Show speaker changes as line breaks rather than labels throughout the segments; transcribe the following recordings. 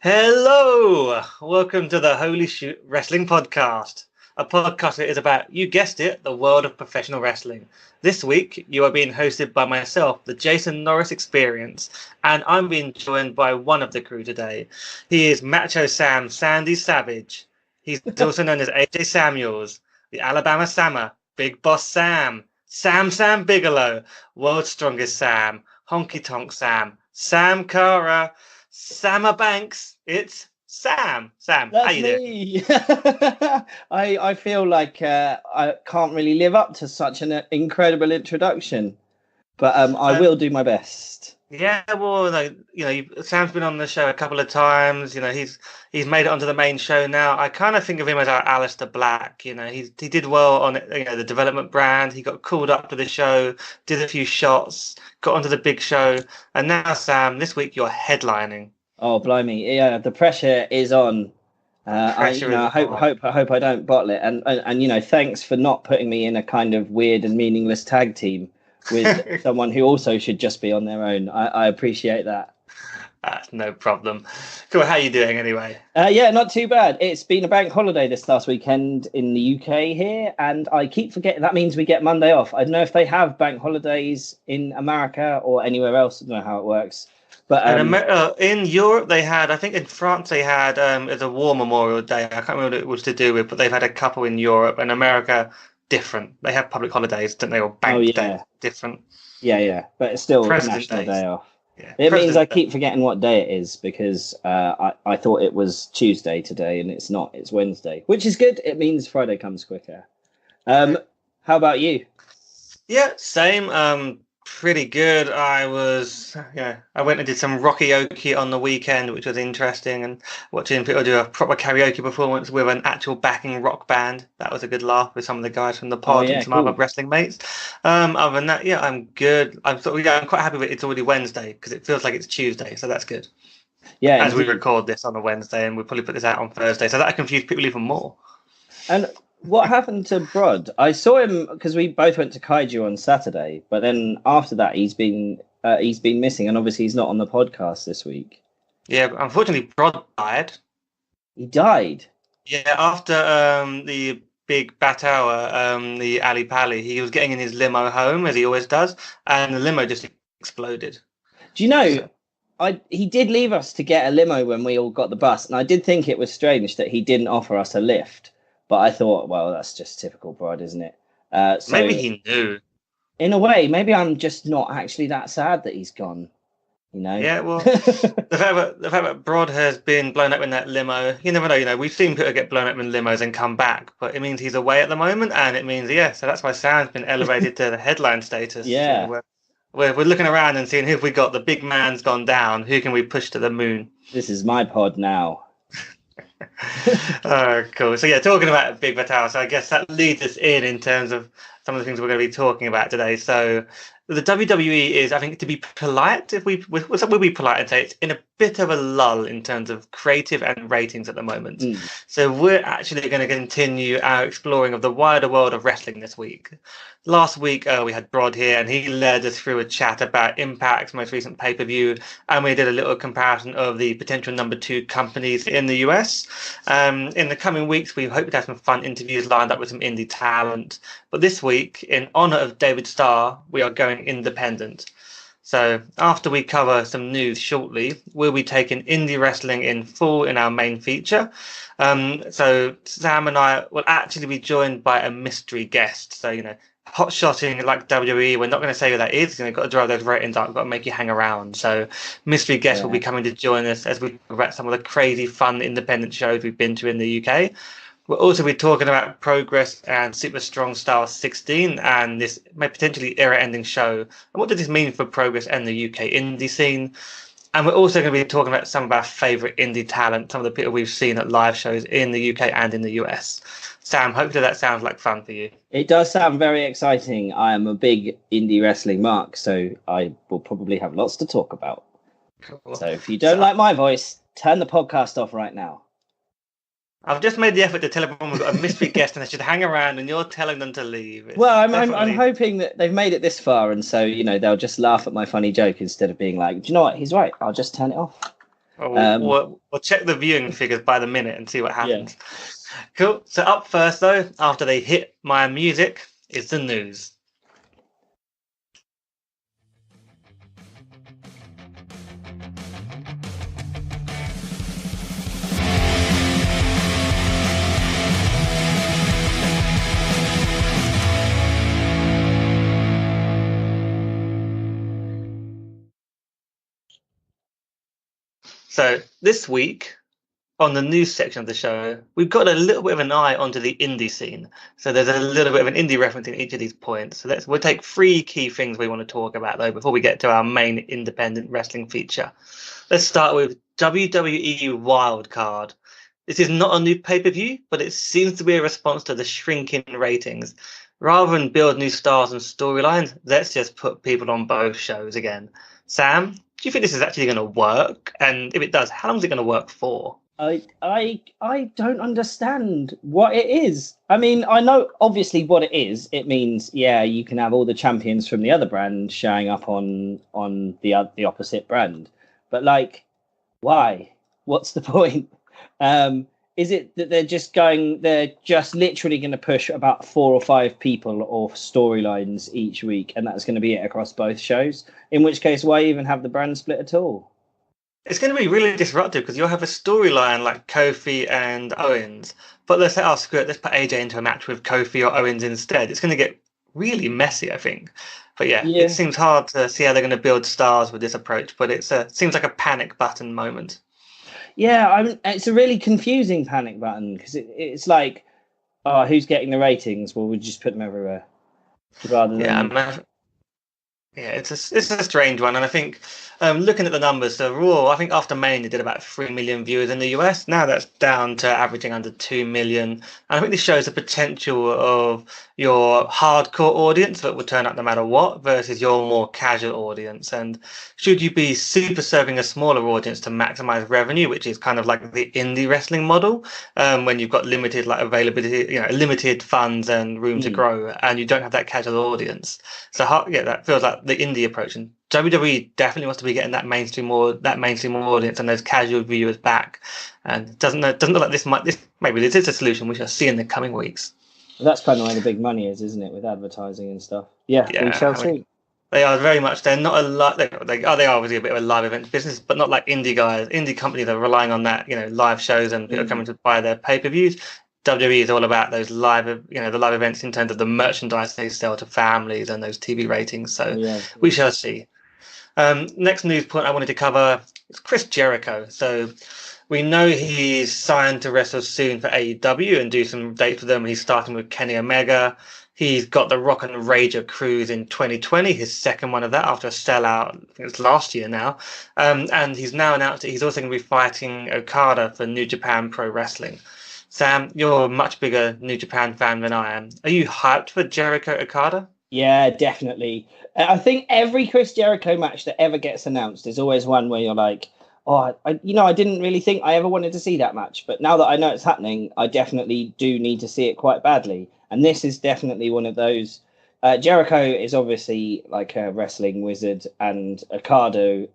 Hello! Welcome to the Holy Shoot Wrestling Podcast, a podcast that is about, you guessed it, the world of professional wrestling. This week, you are being hosted by myself, the Jason Norris Experience, and I'm being joined by one of the crew today. He is Macho Sam, Sandy Savage. He's also known as AJ Samuels, the Alabama Sammer, Big Boss Sam, Sam Bigelow, World's Strongest Sam, Honky Tonk Sam Cara, Sammer Banks. It's Sam. Sam,
That's
how you
me. I feel like I can't really live up to such an incredible introduction, but I will do my best.
Yeah, well, Sam's been on the show a couple of times. He's made it onto the main show now. I kind of think of him as our Alistair Black. He did well on the development brand. He got called up to the show, did a few shots, got onto the big show, and now Sam, this week you're headlining.
Oh, blimey! Yeah, the pressure is on. I hope I don't bottle it. And thanks for not putting me in a kind of weird and meaningless tag team with someone who also should just be on their own. I appreciate that.
No problem. Cool. How are you doing anyway?
Yeah, not too bad. It's been a bank holiday this last weekend in the UK here, and I keep forgetting that means we get Monday off. I don't know if they have bank holidays in America or anywhere else. I don't know how it works. But
in Europe, they had, I think in France, they had as a War Memorial Day. I can't remember what it was to do with, but they've had a couple in Europe. And America, different. They have public holidays, don't they? Or bank days, different.
Yeah. But it's still a national day off. Yeah. It means I keep forgetting what day it is because I thought it was Tuesday today, and it's not. It's Wednesday, which is good. It means Friday comes quicker. How about you?
Yeah, same. Pretty good. I went and did some karaoke on the weekend, which was interesting, and watching people do a proper karaoke performance with an actual backing rock band. That was a good laugh with some of the guys from the pod and some other wrestling mates. Other than that, yeah, I'm good. I'm quite happy with it's already Wednesday because it feels like it's Tuesday, so that's good. Yeah, as we record this on a Wednesday, and we'll probably put this out on Thursday, so that confused people even more.
And what happened to Brod? I saw him because we both went to Kaiju on Saturday, but then after that he's been missing, and obviously he's not on the podcast this week.
Yeah, unfortunately, Brod died.
He died.
Yeah, after the Big Battel, the Ali Pali, he was getting in his limo home as he always does, and the limo just exploded.
Do you know? He did leave us to get a limo when we all got the bus, and I did think it was strange that he didn't offer us a lift. But I thought, well, that's just typical Brod, isn't it? So
maybe he knew.
In a way, maybe I'm just not actually that sad that he's gone.
Yeah, well, the fact that Brod has been blown up in that limo, you never know. We've seen people get blown up in limos and come back, but it means he's away at the moment, and it means so that's why Sam's been elevated to the headline status.
Yeah,
we're looking around and seeing who have we got. The big man's gone down. Who can we push to the moon?
This is my pod now.
Oh, cool. So yeah, talking about Big Battel, so I guess that leads us in terms of some of the things we're going to be talking about today. So the WWE is, I think, to be polite, we'll be polite and say it's in a bit of a lull in terms of creative and ratings at the moment. So we're actually going to continue our exploring of the wider world of wrestling this week. Last week, we had Brod here, and he led us through a chat about Impact's most recent pay-per-view, and we did a little comparison of the potential number 2 companies in the US. In the coming weeks, we hope to have some fun interviews lined up with some indie talent. But this week, in honor of David Starr, we are going independent. So after we cover some news shortly, we'll be taking indie wrestling in full in our main feature. So Sam and I will actually be joined by a mystery guest. So, hot shotting like WWE, we're not going to say who that is. You've got to drive those ratings up. We've got to make you hang around. So mystery guest will be coming to join us as we talk about some of the crazy fun independent shows we've been to in the UK. We'll also be talking about Progress and Super Strong Style 16 and this may potentially era-ending show. And what does this mean for Progress and the UK indie scene? And we're also going to be talking about some of our favourite indie talent, some of the people we've seen at live shows in the UK and in the US. Sam, hopefully that sounds like fun for you.
It does sound very exciting. I am a big indie wrestling mark, so I will probably have lots to talk about. Cool. So if you don't like my voice, turn the podcast off right now.
I've just made the effort to tell everyone we've got a mystery guest and they should hang around, and you're telling them to leave.
Well, I'm hoping that they've made it this far, and so they'll just laugh at my funny joke instead of being like, do you know what? He's right. I'll just turn it off.
We'll check the viewing figures by the minute and see what happens. Yeah. Cool. So up first, though, after they hit my music, is the news. So this week, on the news section of the show, we've got a little bit of an eye onto the indie scene. So there's a little bit of an indie reference in each of these points. So we'll take 3 key things we want to talk about, though, before we get to our main independent wrestling feature. Let's start with WWE Wildcard. This is not a new pay-per-view, but it seems to be a response to the shrinking ratings. Rather than build new stars and storylines, let's just put people on both shows again. Sam, do you think this is actually going to work? And if it does, how long is it going to work for?
I don't understand what it is. I mean, I know obviously what it is. It means, yeah, you can have all the champions from the other brand showing up on the opposite brand. But like, why? What's the point? Is it that they're just literally going to push about 4 or 5 people or storylines each week, and that's going to be it across both shows? In which case, why even have the brand split at all?
It's going to be really disruptive because you'll have a storyline like Kofi and Owens, but let's say, oh, screw it, let's put AJ into a match with Kofi or Owens instead. It's going to get really messy, I think. But yeah, it seems hard to see how they're going to build stars with this approach, but it seems like a panic button moment.
Yeah, it's a really confusing panic button because it's like, oh, who's getting the ratings? Well, we just put them everywhere. Rather than...
it's a strange one, and I think looking at the numbers, so Raw, I think after Main they did about 3 million viewers in the US. Now that's down to averaging under 2 million, and I think this shows the potential of your hardcore audience that will turn up no matter what versus your more casual audience. And should you be super serving a smaller audience to maximize revenue, which is kind of like the indie wrestling model, when you've got limited availability, limited funds and room to grow, and you don't have that casual audience. So that feels like the indie approach, and WWE definitely wants to be getting that mainstream audience and those casual viewers back. And it doesn't look like maybe this is a solution we shall see in the coming weeks.
Well, that's kind of where the big money is, isn't it, with advertising and stuff? Yeah, we shall see.
They are very much. They're not a lot. They are obviously a bit of a live event business, but not like indie guys. Indie companies are relying on that, live shows and people coming to buy their pay-per-views. WWE is all about those live, the live events in terms of the merchandise they sell to families and those TV ratings. So we shall see. Next news point I wanted to cover is Chris Jericho. So we know he's signed to wrestle soon for AEW and do some dates with them. He's starting with Kenny Omega. He's got the Rock and Rager cruise in 2020, his second one of that after a sellout. I think it was last year now. And he's now announced that he's also going to be fighting Okada for New Japan Pro Wrestling. Sam, you're a much bigger New Japan fan than I am. Are you hyped for Jericho Okada?
Yeah, definitely. I think every Chris Jericho match that ever gets announced is always one where you're like, oh, I didn't really think I ever wanted to see that match. But now that I know it's happening, I definitely do need to see it quite badly. And this is definitely one of those. Jericho is obviously like a wrestling wizard, and Okada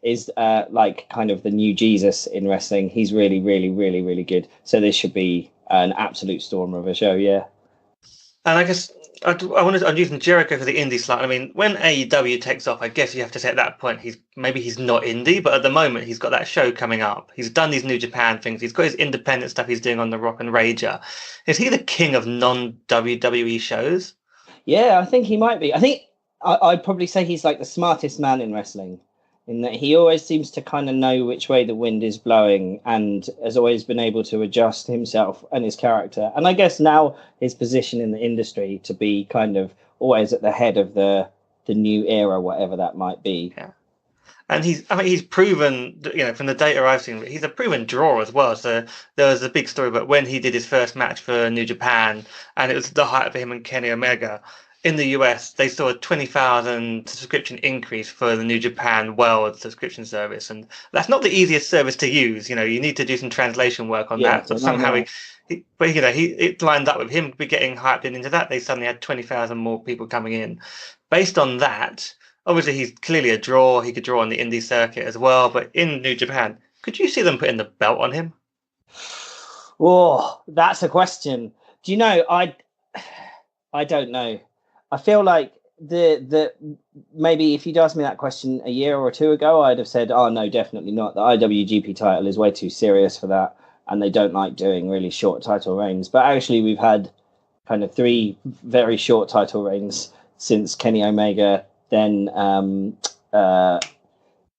is like kind of the new Jesus in wrestling. He's really, really, really, really good. So this should be an absolute stormer of a show, yeah.
And I guess I'm using Jericho for the indie slot. I mean, when AEW takes off, I guess you have to say at that point he's not indie, but at the moment he's got that show coming up. He's done these New Japan things. He's got his independent stuff he's doing on the Rock and Rager. Is he the king of non-WWE shows?
Yeah, I think he might be. I think I'd probably say he's like the smartest man in wrestling, in that he always seems to kind of know which way the wind is blowing and has always been able to adjust himself and his character. And I guess now his position in the industry to be kind of always at the head of the new era, whatever that might be.
Yeah. And he's proven, from the data I've seen, he's a proven draw as well. So there was a big story about when he did his first match for New Japan, and it was the height of him and Kenny Omega. In the US, they saw a 20,000 subscription increase for the New Japan World subscription service. And that's not the easiest service to use. You need to do some translation work on that. But somehow it lined up with him getting hyped into that. They suddenly had 20,000 more people coming in. Based on that, Obviously, he's clearly a draw. He could draw on the indie circuit as well. But in New Japan, could you see them putting the belt on him?
Oh, that's a question. Do you know? I don't know. I feel like the maybe if you'd asked me that question a year or two ago, I'd have said, "Oh no, definitely not. The IWGP title is way too serious for that, and they don't like doing really short title reigns." But actually, we've had kind of 3 very short title reigns since Kenny Omega, then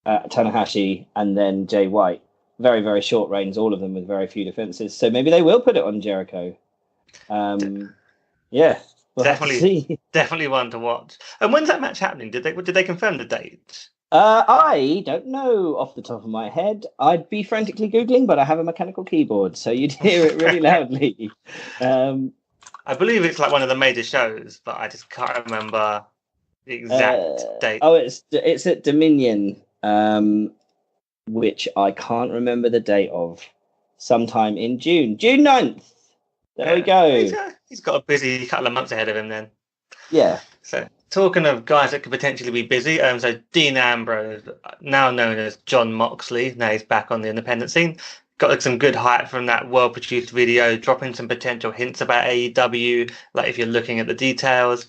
Tanahashi, and then Jay White. Very, very short reigns, all of them with very few defenses. So maybe they will put it on Jericho. Yeah, we'll
definitely one to watch. And when's that match happening? Did they confirm the date?
I don't know off the top of my head. I'd be frantically Googling, but I have a mechanical keyboard, so you'd hear it really loudly.
I believe it's like one of the major shows, but I just can't remember the exact date.
Oh, it's at Dominion, which I can't remember the date of. Sometime in June 9th. There we go.
He's got a busy couple of months ahead of him then.
Yeah.
So talking of guys that could potentially be busy, so Dean Ambrose, now known as Jon Moxley, now he's back on the independent scene. Got some good hype from that well-produced video, dropping some potential hints about AEW, like if you're looking at the details.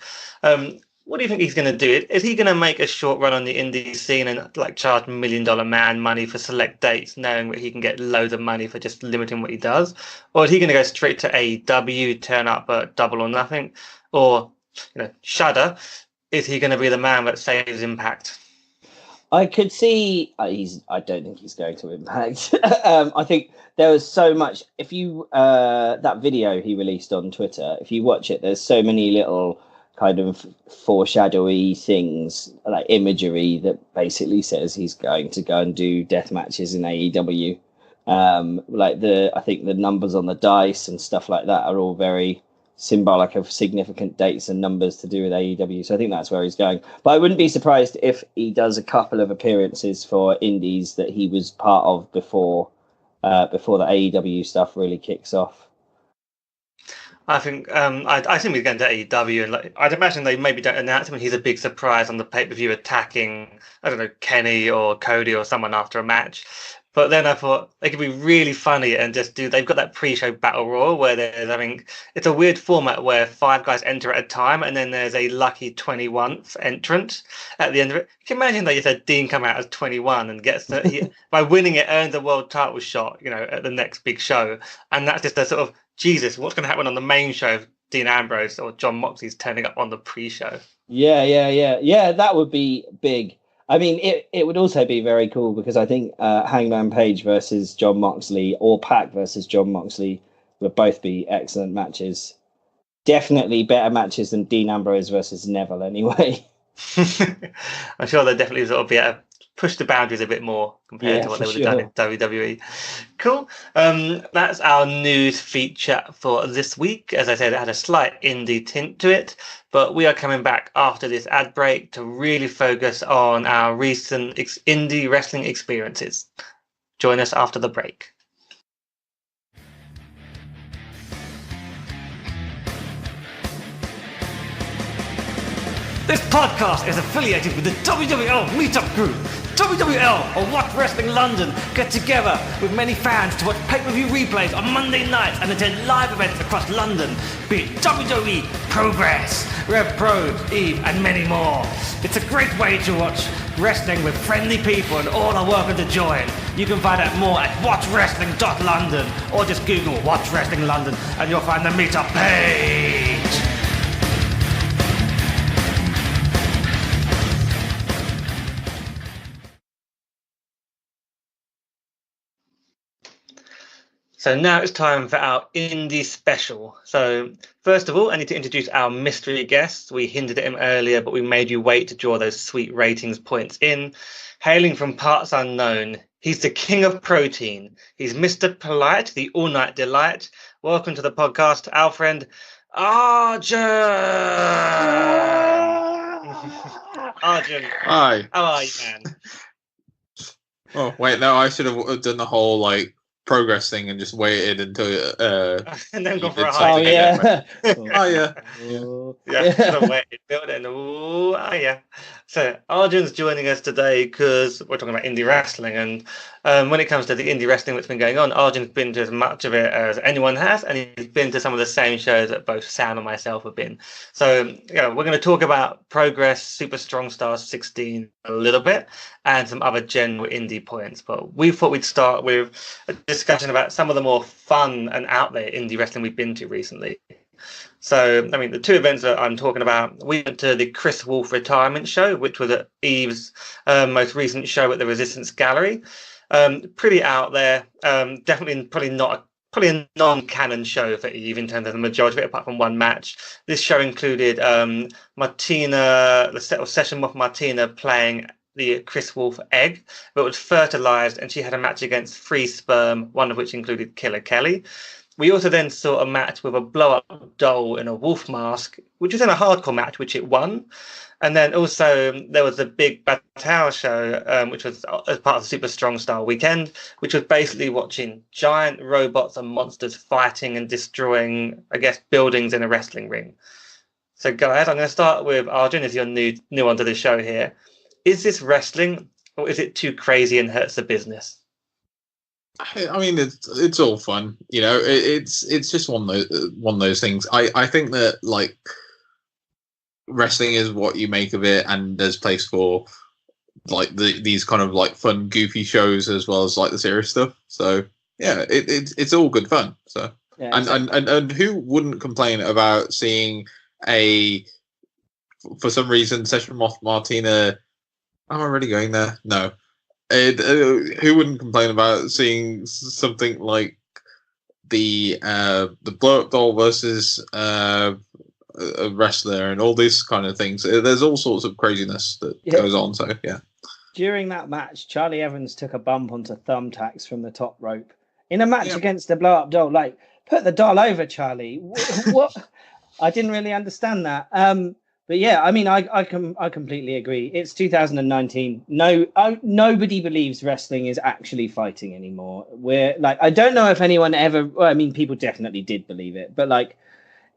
What do you think he's going to do? Is he going to make a short run on the indie scene and like charge $1 million man money for select dates, knowing that he can get loads of money for just limiting what he does? Or is he going to go straight to AEW, turn up at Double or Nothing? Or, Shudder, is he going to be the man that saves Impact?
I could see. I don't think he's going to Impact. I think there was so much. If you that video he released on Twitter, if you watch it, there's so many little kind of foreshadowy things, like imagery that basically says he's going to go and do death matches in AEW. I think the numbers on the dice and stuff like that are all very symbolic of significant dates and numbers to do with AEW. So I think that's where he's going. But I wouldn't be surprised if he does a couple of appearances for indies that he was part of before the AEW stuff really kicks off.
I think I assume he's going to AEW, and I'd imagine they maybe don't announce him, and he's a big surprise on the pay-per-view attacking, I don't know, Kenny or Cody or someone after a match. But then I thought they could be really funny and just they've got that pre-show battle royal where it's a weird format where 5 guys enter at a time and then there's a lucky 21th entrant at the end of it. You can imagine they just had Dean come out as 21 and by winning it, earns a world title shot, at the next big show. And that's just a sort of, Jesus, what's going to happen on the main show if Dean Ambrose or Jon Moxley's turning up on the pre-show?
Yeah, that would be big. I mean, it would also be very cool because I think Hangman Page versus Jon Moxley or Pac versus Jon Moxley would both be excellent matches. Definitely better matches than Dean Ambrose versus Neville anyway.
I'm sure they'll definitely sort of be able to push the boundaries a bit more compared to what they would have done in WWE. Cool. That's our news feature for this week. As I said, it had a slight indie tint to it, but we are coming back after this ad break to really focus on our recent indie wrestling experiences. Join us after the break. This podcast is affiliated with the WWL Meetup Group. WWL, or Watch Wrestling London, get together with many fans to watch pay-per-view replays on Monday nights and attend live events across London, be it WWE, Progress, Rev-Pro, Eve, and many more. It's a great way to watch wrestling with friendly people and all are welcome to join. You can find out more at watchwrestling.london or just Google Watch Wrestling London and you'll find the meetup page. So now it's time for our indie special. So first of all, I need to introduce our mystery guest. We hinted at him earlier, but we made you wait to draw those sweet ratings points in. Hailing from parts unknown, he's the king of protein. He's Mr. Polite, the all-night delight. Welcome to the podcast, our friend Arjun. Arjun.
Hi.
How are you, man?
Oh, wait, no, I should have done the whole, progress thing and just waited until
and then go for a
high. Oh yeah.
Oh yeah.
Yeah. Waited, build it. Oh yeah. So Arjun's joining us today because we're talking about indie wrestling, and when it comes to the indie wrestling that's been going on, Arjun's been to as much of it as anyone has, and he's been to some of the same shows that both Sam and myself have been. So we're going to talk about Progress, Super Strong Stars 16 a little bit, and some other general indie points. But we thought we'd start with a discussion about some of the more fun and out there indie wrestling we've been to recently. So, I mean, the two events that I'm talking about, we went to the Kris Wolf retirement show, which was at Eve's most recent show at the Resistance Gallery. Pretty out there. Definitely probably a non-canon show for Eve in terms of the majority of it, apart from one match. This show included Martina, the session with Martina playing the Kris Wolf egg, but it was fertilized, and she had a match against 3 sperm, one of which included Killer Kelly. We also then saw a match with a blow-up doll in a wolf mask, which was in a hardcore match, which it won. And then also there was the Big Battel show, which was as part of the Super Strong Star weekend, which was basically watching giant robots and monsters fighting and destroying, I guess, buildings in a wrestling ring. So guys, I'm going to start with Arjun, as you're new onto the show here. Is this wrestling, or is it too crazy and hurts the business?
I mean, it's all fun, you know. It's just one of those things. I think that like wrestling is what you make of it, and there's place for like these kind of like fun, goofy shows as well as like the serious stuff. So yeah, it's all good fun. So yeah, and who wouldn't complain about seeing for some reason Session Moth Martina? Am I already going there? No. Who wouldn't complain about seeing something like the blow up doll versus a wrestler and all these kind of things? There's all sorts of craziness that goes on. So yeah. During
that match, Charlie Evans took a bump onto thumbtacks from the top rope in a match against the blow up doll. Like, put the doll over, Charlie. What? I didn't really understand that. But yeah, I mean, I completely agree. It's 2019. Nobody believes wrestling is actually fighting anymore. We're like, I don't know if anyone ever. Well, I mean, people definitely did believe it, but like,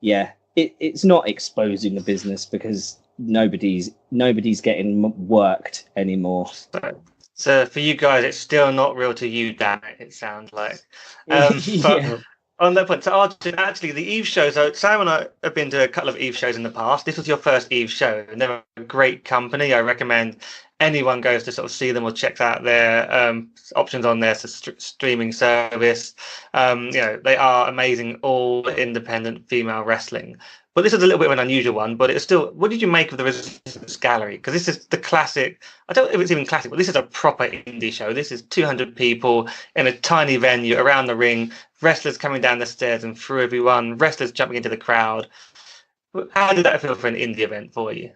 yeah, it's not exposing the business because nobody's getting worked anymore.
So for you guys, it's still not real to you, Dan. It sounds like. But on that point, so Arjun, actually, the Eve show, so Sam and I have been to a couple of Eve shows in the past. This was your first Eve show, and they're a great company. I recommend anyone goes to sort of see them or checks out their options on their streaming service. They are amazing, all independent female wrestling. But this is a little bit of an unusual one, but it's still, what did you make of the Resistance Gallery? Because this is the classic, I don't know if it's even classic, but this is a proper indie show. This is 200 people in a tiny venue around the ring, wrestlers coming down the stairs and through everyone, wrestlers jumping into the crowd. How did that feel for an indie event for you?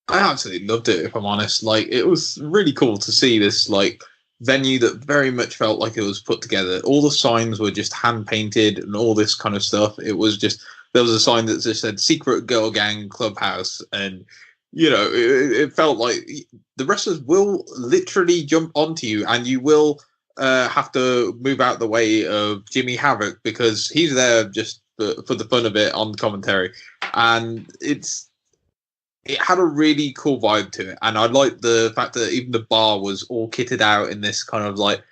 I absolutely loved it, if I'm honest. Like, it was really cool to see this, like, venue that very much felt like it was put together. All the signs were just hand-painted and all this kind of stuff. It was just... There was a sign that just said Secret Girl Gang Clubhouse. And, you know, it felt like the wrestlers will literally jump onto you and you will have to move out the way of Jimmy Havoc because he's there just for the fun of it on commentary. And it had a really cool vibe to it. And I liked the fact that even the bar was all kitted out in this kind of like...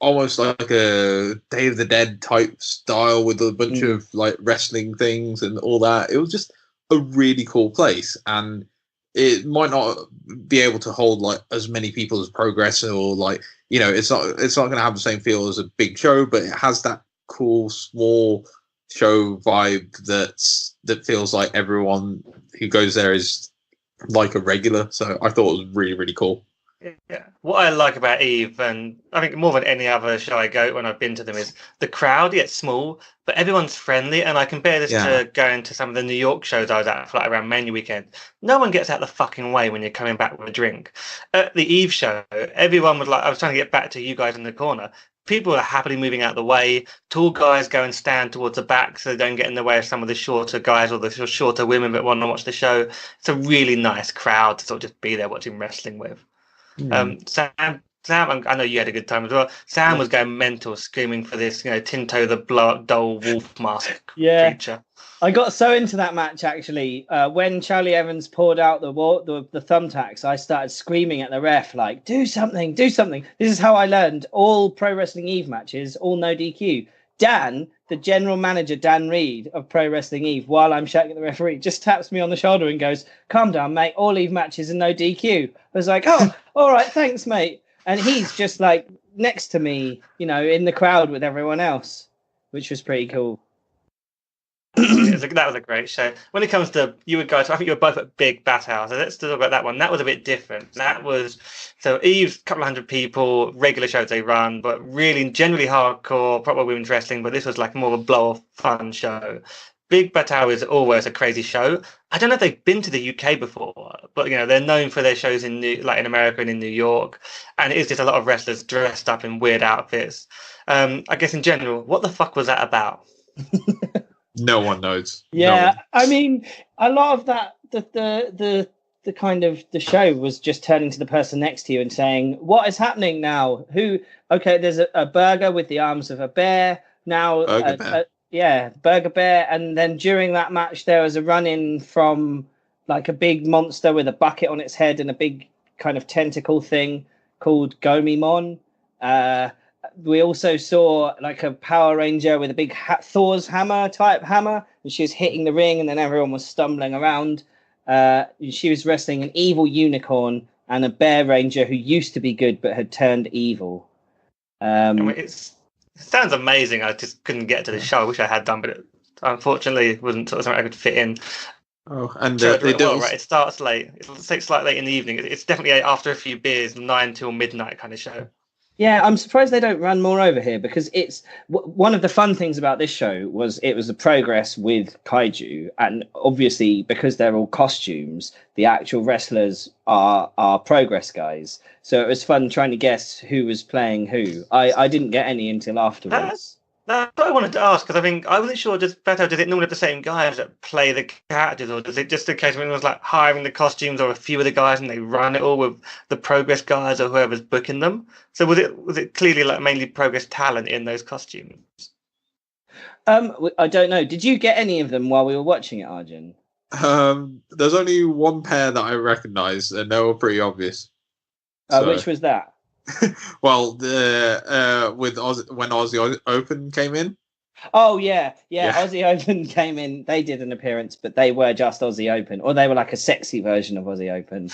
almost like a Day of the Dead type style with a bunch of like wrestling things and all that. It was just a really cool place, and it might not be able to hold like as many people as Progress, or like, you know, it's not going to have the same feel as a big show, but it has that cool small show vibe that feels like everyone who goes there is like a regular. So I thought it was really, really cool.
Yeah, what I like about Eve, and I think more than any other show I go when I've been to them, is the crowd. It's small, but everyone's friendly. And I compare this to going to some of the New York shows I was at, like around Mania weekend. No one gets out the fucking way when you're coming back with a drink. At the Eve show, everyone was like, I was trying to get back to you guys in the corner. People are happily moving out the way. Tall guys go and stand towards the back so they don't get in the way of some of the shorter guys or the shorter women that want to watch the show. It's a really nice crowd to sort of just be there watching wrestling with. Sam, Sam, I know you had a good time as well. Sam was going mental, screaming for this, Tinto the blow-up doll wolf mask creature.
I got so into that match actually. When Charlie Evans poured out the thumbtacks, I started screaming at the ref like, "Do something, do something!" This is how I learned all Pro Wrestling Eve matches, all no DQ. Dan, the general manager, Dan Reed of Pro Wrestling Eve, while I'm shouting at the referee, just taps me on the shoulder and goes, "Calm down, mate. All Eve matches are no DQ." I was like, "Oh, all right, thanks, mate." And he's just like next to me, in the crowd with everyone else, which was pretty cool.
That was a great show. When it comes to you guys, I think you were both at Big Battel. So let's talk about that one. That was a bit different. That was Eve's a couple of hundred people, regular shows they run, but really generally hardcore, proper women's wrestling. But this was like more of a blow-off fun show. Big Battel is always a crazy show. I don't know if they've been to the UK before, but they're known for their shows in America and in New York, and it is just a lot of wrestlers dressed up in weird outfits. I guess in general, what the fuck was that about?
No one knows.
Yeah,
no one.
I mean, a lot of that, the kind of the show was just turning to the person next to you and saying, "What is happening now? Okay, there's a burger with the arms of a bear now." Burger bear. And then during that match, there was a run-in from like a big monster with a bucket on its head and a big kind of tentacle thing called Gomimon. We also saw like a Power Ranger with a big Thor's hammer, and she was hitting the ring, and then everyone was stumbling around. She was wrestling an evil unicorn and a bear ranger who used to be good but had turned evil.
It sounds amazing. I just couldn't get to the show. I wish I had done, but it unfortunately wasn't something I could fit in.
Oh, and
they do right. It starts late. It's like late in the evening. It's definitely after a few beers, 9 till midnight kind of show.
Yeah, I'm surprised they don't run more over here, because it's one of the fun things about this show was it was a progress with kaiju, and obviously because they're all costumes, the actual wrestlers are progress guys. So it was fun trying to guess who was playing who. I didn't get any until afterwards.
That's what I wanted to ask, because I wasn't sure. Does it normally have the same guys that play the characters, or does it just in case when it was like hiring the costumes or a few of the guys and they run it all with the progress guys or whoever's booking them? So was it clearly like mainly progress talent in those costumes?
I don't know. Did you get any of them while we were watching it, Arjun?
There's only one pair that I recognised, and they were pretty obvious.
Which was that?
Well, with when Aussie Open came in.
Oh yeah. Aussie Open came in. They did an appearance, but they were just Aussie Open, or they were like a sexy version of Aussie Open.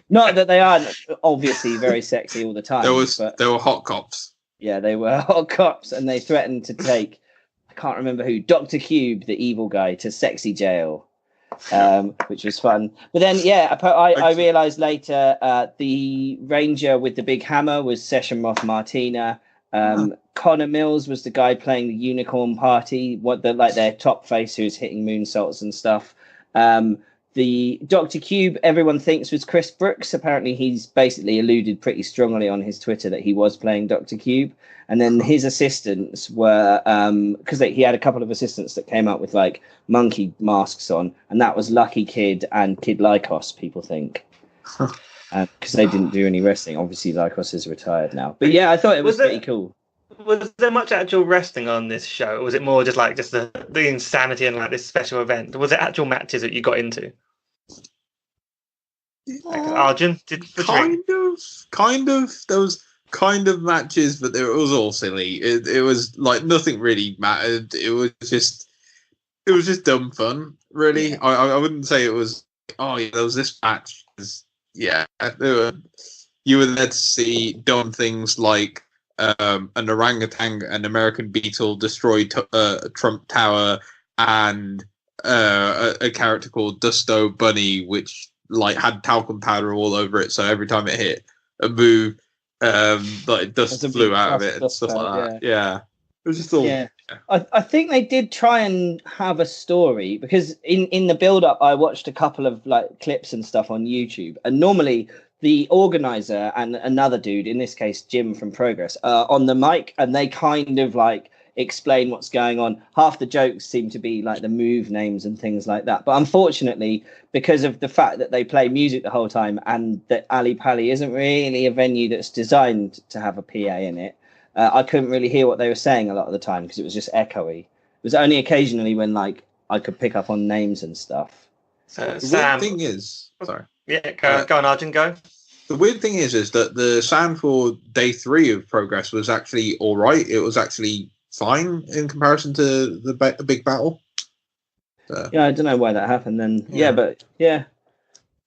Not that they aren't obviously very sexy all the time.
They were hot cops.
Yeah, they were hot cops, and they threatened to take, I can't remember who, Dr. Cube, the evil guy, to sexy jail. Which was fun. But then, I realised later the Ranger with the big hammer was Session Moth Martina. Connor Mills was the guy playing the Unicorn Party, their top face who's hitting moonsaults and stuff. The Dr. Cube, everyone thinks was Chris Brooks. Apparently, he's basically alluded pretty strongly on his Twitter that he was playing Dr. Cube. And then his assistants were, because he had a couple of assistants that came up with like monkey masks on, and that was Lucky Kid and Kid Lycos, people think. Because they didn't do any wrestling. Obviously, Lycos is retired now. But yeah, I thought it was pretty cool.
Was there much actual wrestling on this show? Or was it more just the insanity and like this special event? Was it actual matches that you got into? Arjun,
kind of. There was kind of matches, but it was all silly. It was like nothing really mattered. It was just dumb fun, really. Yeah. I wouldn't say it was. Oh yeah, there was this match. Yeah, you were there to see dumb things like an orangutan, an American beetle destroy Trump Tower, and a character called Dusto Bunny, which like had talcum powder all over it, so every time it hit a move, like dust flew out of it and stuff like that. Yeah. It was just all. Yeah.
I think they did try and have a story, because in the build up I watched a couple of like clips and stuff on YouTube, and normally the organizer and another dude, in this case Jim from Progress, on the mic, and they kind of like explain what's going on. Half the jokes seem to be like the move names and things like that. But unfortunately, because of the fact that they play music the whole time and that Ali Pali isn't really a venue that's designed to have a PA in it, I couldn't really hear what they were saying a lot of the time because it was just echoey. It was only occasionally when like I could pick up on names and stuff.
So
the
Sam,
weird thing is, sorry.
Yeah, go on, Arjun, go.
The weird thing is that the sound for day 3 of Progress was actually all right. It was actually fine in comparison to the Big Battel. So.
Yeah, I don't know why that happened then. But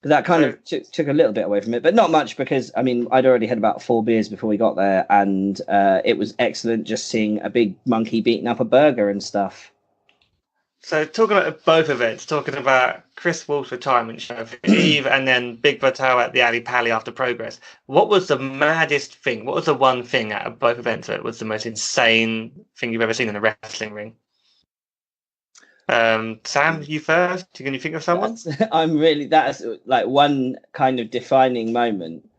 that kind of took a little bit away from it, but not much because, I mean, I'd already had about 4 beers before we got there, and it was excellent just seeing a big monkey beating up a burger and stuff.
So talking about both events, talking about Kris Wolf's retirement show for Eve and then Big Battel at the Ali Pali after Progress, what was the maddest thing? What was the one thing out of both events that was the most insane thing you've ever seen in a wrestling ring? Sam, you first. Can you think of someone?
That's like one kind of defining moment.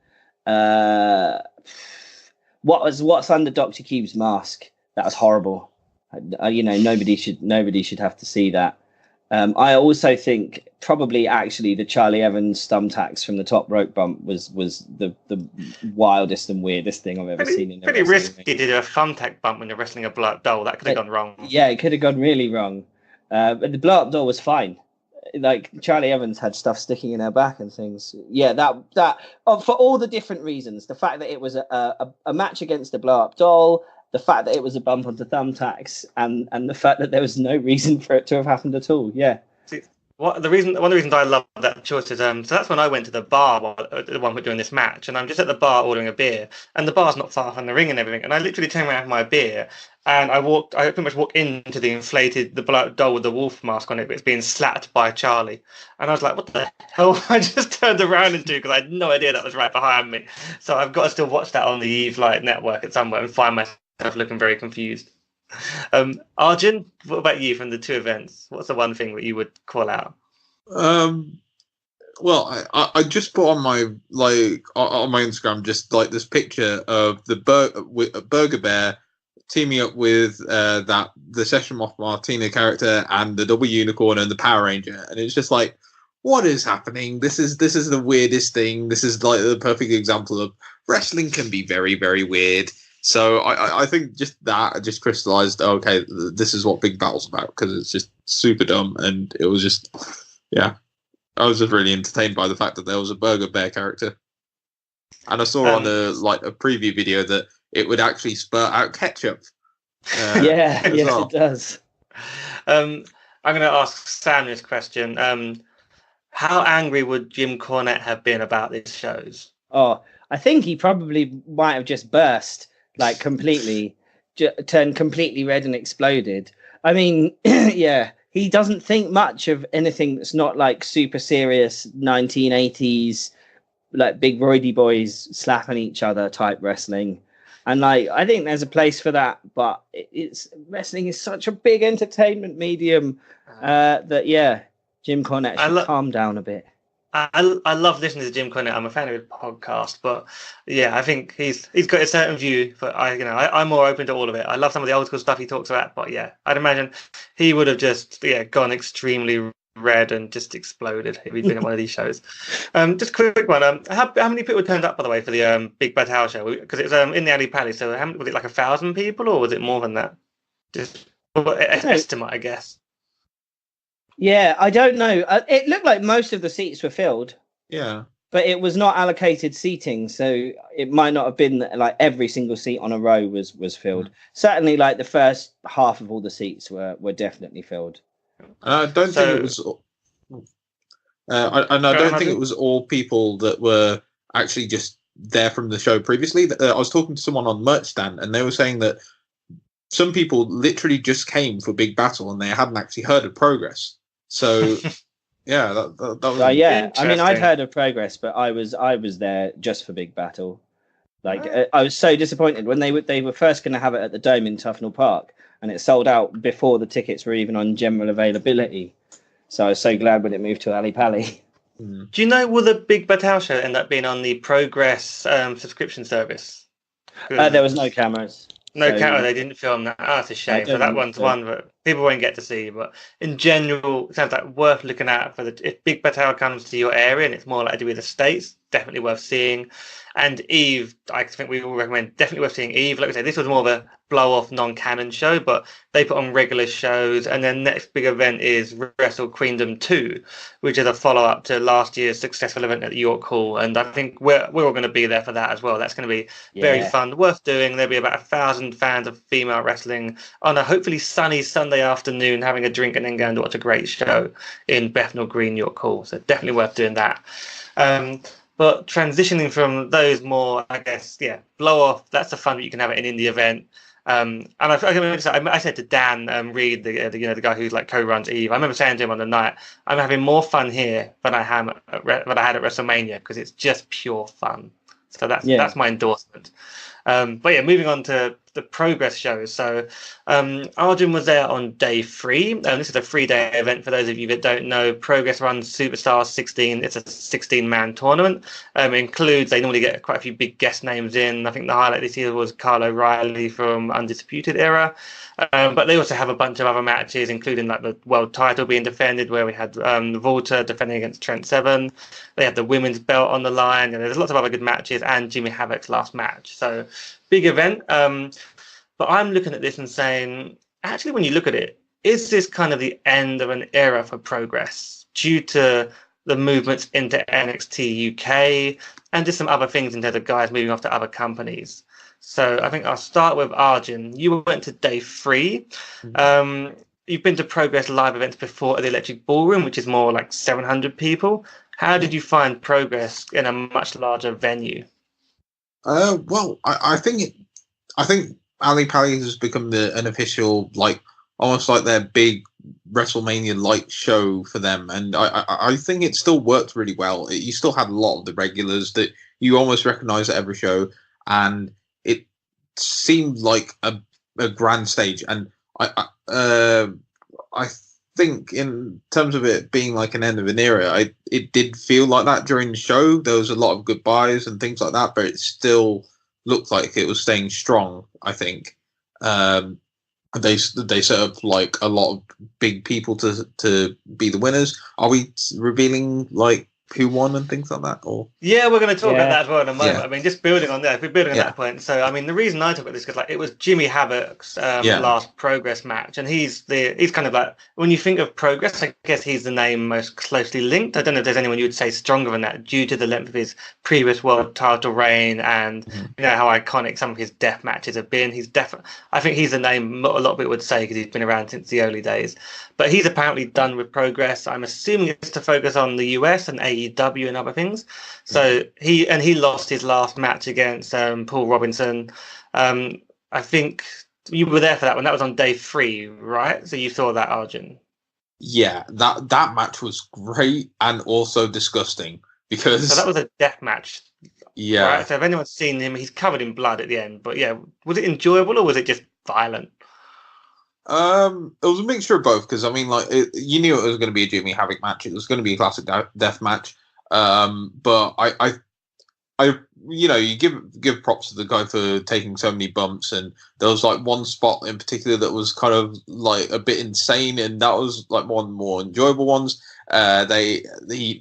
What's under Dr. Cube's mask? That was horrible. Nobody should have to see that. I also think probably actually the Charlie Evans thumbtacks from the top rope bump was the wildest and weirdest thing I've ever seen. In
pretty risky to do a thumbtack bump when you're wrestling a blow-up doll. That could have gone wrong.
Yeah, it could have gone really wrong. But the blow-up doll was fine. Like Charlie Evans had stuff sticking in her back and things. Yeah, that for all the different reasons. The fact that it was a match against a blow-up doll. The fact that it was a bump onto thumbtacks and the fact that there was no reason for it to have happened at all. Yeah.
See, one of the reasons I love that choice is so that's when I went to the bar the one we're doing this match, and I'm just at the bar ordering a beer, and the bar's not far from the ring and everything, and I literally turned around for my beer, and I pretty much walked into the blow-up doll with the wolf mask on it, but it's being slapped by Charlie, and I was like, what the hell? I just turned around into because I had no idea that was right behind me. So I've got to still watch that on the Eve Light network at somewhere and find myself looking very confused. Arjun, what about you from the 2 events? What's the one thing that you would call out?
Well, I just put on my on my Instagram just like this picture of the Burger Bear teaming up with the Session Moth Martina character and the Double Unicorn and the Power Ranger, and it's just like, what is happening? This is the weirdest thing. This is like the perfect example of wrestling can be very, very weird. So I think just crystallized, okay, this is what Big Battel's about, because it's just super dumb, and it was just, yeah. I was just really entertained by the fact that there was a Burger Bear character. And I saw on a preview video that it would actually spurt out ketchup.
It does.
I'm going to ask Sam this question. How angry would Jim Cornette have been about these shows?
Oh, I think he probably might have just burst. Like completely turned completely red and exploded. I mean, yeah, he doesn't think much of anything that's not like super serious 1980s, like big roidy boys slapping each other type wrestling. And like, I think there's a place for that, but wrestling is such a big entertainment medium that Jim Cornette should calm down a bit.
I love listening to Jim Cornette. I'm a fan of his podcast, but yeah, I think he's got a certain view. But I'm more open to all of it. I love some of the old school stuff he talks about, but yeah, I'd imagine he would have just gone extremely red and just exploded if he'd been at one of these shows. Just a quick one. How many people turned up, by the way, for the Big Battel show? Because it was in the Ali Pali. So was it like 1,000 people, or was it more than that? Just estimate, I guess.
Yeah, I don't know. It looked like most of the seats were filled.
Yeah.
But it was not allocated seating, so it might not have been like every single seat on a row was filled. Mm. Certainly, like the first half of all the seats were definitely filled.
I don't think it was. I don't think it was all people that were actually just there from the show previously. I was talking to someone on merch stand, and they were saying that some people literally just came for Big Battel and they hadn't actually heard of Progress. So, yeah, that was
yeah. I mean, I'd heard of Progress, but I was there just for Big Battel. Like, I was so disappointed when they were first going to have it at the Dome in Tufnell Park, and it sold out before the tickets were even on general availability. So I was so glad when it moved to Ali Pali.
Mm. Do you know, will the Big Battel show end up being on the Progress subscription service?
There was no cameras.
No,
so,
they didn't film that. Oh, that's a shame. So
don't
that
think
one's
so.
one that people won't get to see. But in general, it sounds like worth looking at for if Big Battel comes to your area and it's more likely to be the States, definitely worth seeing. And Eve, I think we all recommend definitely worth seeing Eve. Like I said, this was more of a blow-off non-canon show, but they put on regular shows. And then next big event is Wrestle Queendom 2, which is a follow-up to last year's successful event at the York Hall. And I think we're all going to be there for that as well. That's going to be very fun, worth doing. There'll be about 1,000 fans of female wrestling on a hopefully sunny Sunday afternoon, having a drink and then going to watch a great show in Bethnal Green, York Hall. So definitely worth doing that. But transitioning from those more, I guess, blow off. That's the fun that you can have at an indie event. And I said to Dan Reed, the guy who's like co-runs Eve, I remember saying to him on the night, I'm having more fun here than I had at WrestleMania because it's just pure fun. So that's my endorsement. But yeah, moving on to the progress shows. So Arjun was there on day 3. This is a 3-day event for those of you that don't know. Progress runs Superstars 16. It's a 16-man tournament. Includes, they normally get quite a few big guest names in. I think the highlight this year was Kyle O'Reilly from Undisputed Era. But they also have a bunch of other matches, including like the world title being defended, where we had Volta defending against Trent Seven. They have the women's belt on the line, and there's lots of other good matches, and Jimmy Havoc's last match. So big event. But I'm looking at this and saying, actually, when you look at it, is this kind of the end of an era for Progress due to the movements into NXT UK and just some other things in terms of guys moving off to other companies? So I think I'll start with Arjun. You went to day 3. Mm-hmm. You've been to Progress live events before at the Electric Ballroom, which is more like 700 people. How did you find Progress in a much larger venue?
Well, I think Ali Pali has become an official, like almost like their big WrestleMania-like show for them, and I think it still worked really well. You still had a lot of the regulars that you almost recognise at every show, and it seemed like a grand stage. And I think in terms of it being like an end of an era, it did feel like that during the show. There was a lot of goodbyes and things like that, but it still looked like it was staying strong. I think they set up like a lot of big people to be the winners. Are we revealing like who won and things like that? Or
yeah, we're going to talk about that as well in a moment.
Yeah.
I mean, just building on that, we're building on that point. So, I mean, the reason I took this because like it was Jimmy Havoc's last Progress match, and he's kind of like, when you think of Progress, I guess he's the name most closely linked. I don't know if there's anyone you would say stronger than that due to the length of his previous world title reign and you know how iconic some of his death matches have been. I think he's the name a lot of people would say because he's been around since the early days. But he's apparently done with Progress. I'm assuming it's to focus on the US and AEW and other things. So he lost his last match against Paul Robinson. I think you were there for that one. That was on day 3, right? So you saw that, Arjun.
Yeah, that match was great and also disgusting because
so that was a death match.
Yeah.
Right? So if anyone's seen him, he's covered in blood at the end. But yeah, was it enjoyable or was it just violent?
It was a mixture of both because I mean, like, you knew it was going to be a Jimmy Havoc match. It was going to be a classic death match. But I, you know, you give props to the guy for taking so many bumps, and there was like one spot in particular that was kind of like a bit insane, and that was like one of the more enjoyable ones. They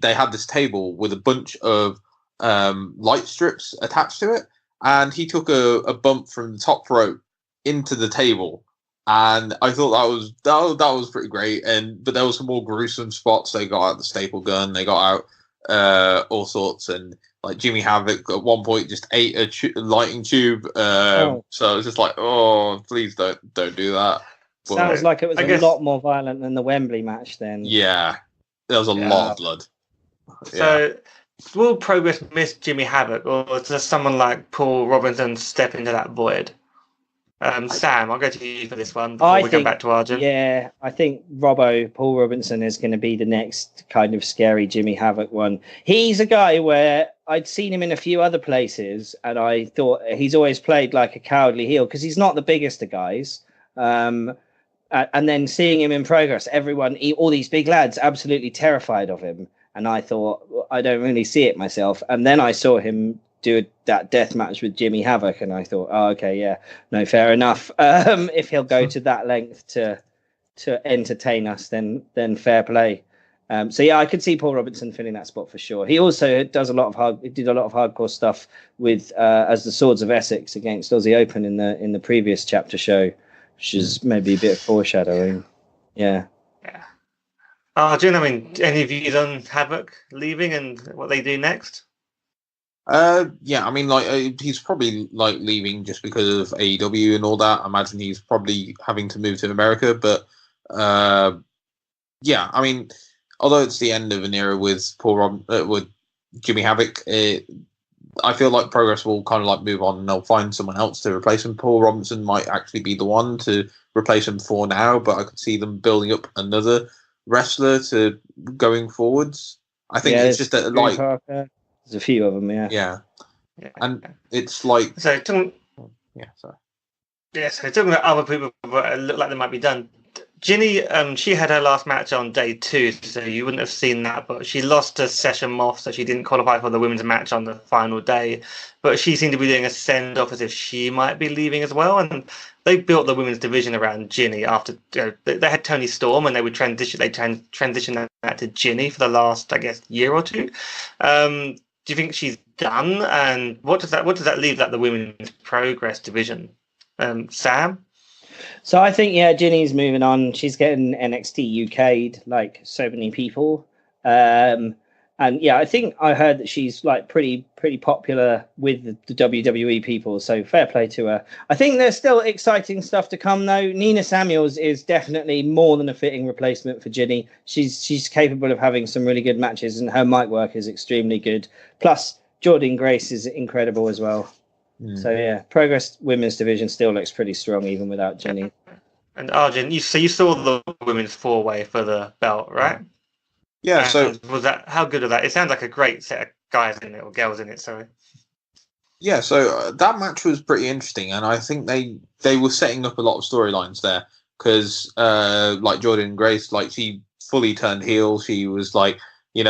had this table with a bunch of light strips attached to it, and he took a bump from the top rope into the table. And I thought that was pretty great. But there was some more gruesome spots. They got out the staple gun. They got out all sorts. And like Jimmy Havoc at one point just ate a lighting tube. So it was just like, oh, please don't do that. But
sounds like it was a lot more violent than the Wembley match then.
Yeah, there was a lot of blood.
So will Progress miss Jimmy Havoc, or does someone like Paul Robinson step into that void? Sam, I'll go to you for this one before we go back to Arjun.
Yeah, I think Paul Robinson is going to be the next kind of scary Jimmy Havoc one. He's a guy where I'd seen him in a few other places, and I thought he's always played like a cowardly heel because he's not the biggest of guys. And then seeing him in Progress, all these big lads, absolutely terrified of him. And I thought, I don't really see it myself. And then I saw him do that death match with Jimmy Havoc, and I thought, oh, okay, yeah, no, fair enough. If he'll go to that length to entertain us, then fair play. So yeah, I could see Paul Robinson filling that spot for sure. He also did a lot of hardcore stuff with as the Swords of Essex against Aussie Open in the previous chapter show, which is maybe a bit of foreshadowing. Yeah.
Arjun, I mean, any views on Havoc leaving and what they do next?
Yeah, I mean, like he's probably like leaving just because of AEW and all that. I imagine he's probably having to move to America, but yeah, I mean, although it's the end of an era with with Jimmy Havoc, I feel like Progress will kind of like move on and they'll find someone else to replace him. Paul Robinson might actually be the one to replace him for now, but I could see them building up another wrestler to going forwards. I think it's just that like
Parker. There's a few of them,
yeah, and it's like
so.
So
talking about other people that look like they might be done. Jinny, she had her last match on day 2, so you wouldn't have seen that, but she lost to Session Moth, so she didn't qualify for the women's match on the final day. But she seemed to be doing a send-off as if she might be leaving as well, and they built the women's division around Jinny after they had Toni Storm, and they would transition that to Jinny for the last, I guess, year or two. Do you think she's done? And what does that leave the women's Progress division? Sam?
So I think, yeah, Jinny's moving on. She's getting NXT UK'd like so many people. And yeah, I think I heard that she's like pretty popular with the WWE people. So fair play to her. I think there's still exciting stuff to come though. Nina Samuels is definitely more than a fitting replacement for Jinny. She's capable of having some really good matches and her mic work is extremely good. Plus Jordynne Grace is incredible as well. So yeah, Progress women's division still looks pretty strong even without Jinny.
And Arjun, you saw the women's 4-way for the belt, right?
Yeah.
And was that how good was that? It sounds like a great set of guys in it or girls in it. Sorry.
Yeah, so that match was pretty interesting, and I think they were setting up a lot of storylines there because like Jordynne Grace, like she fully turned heel. She was like, you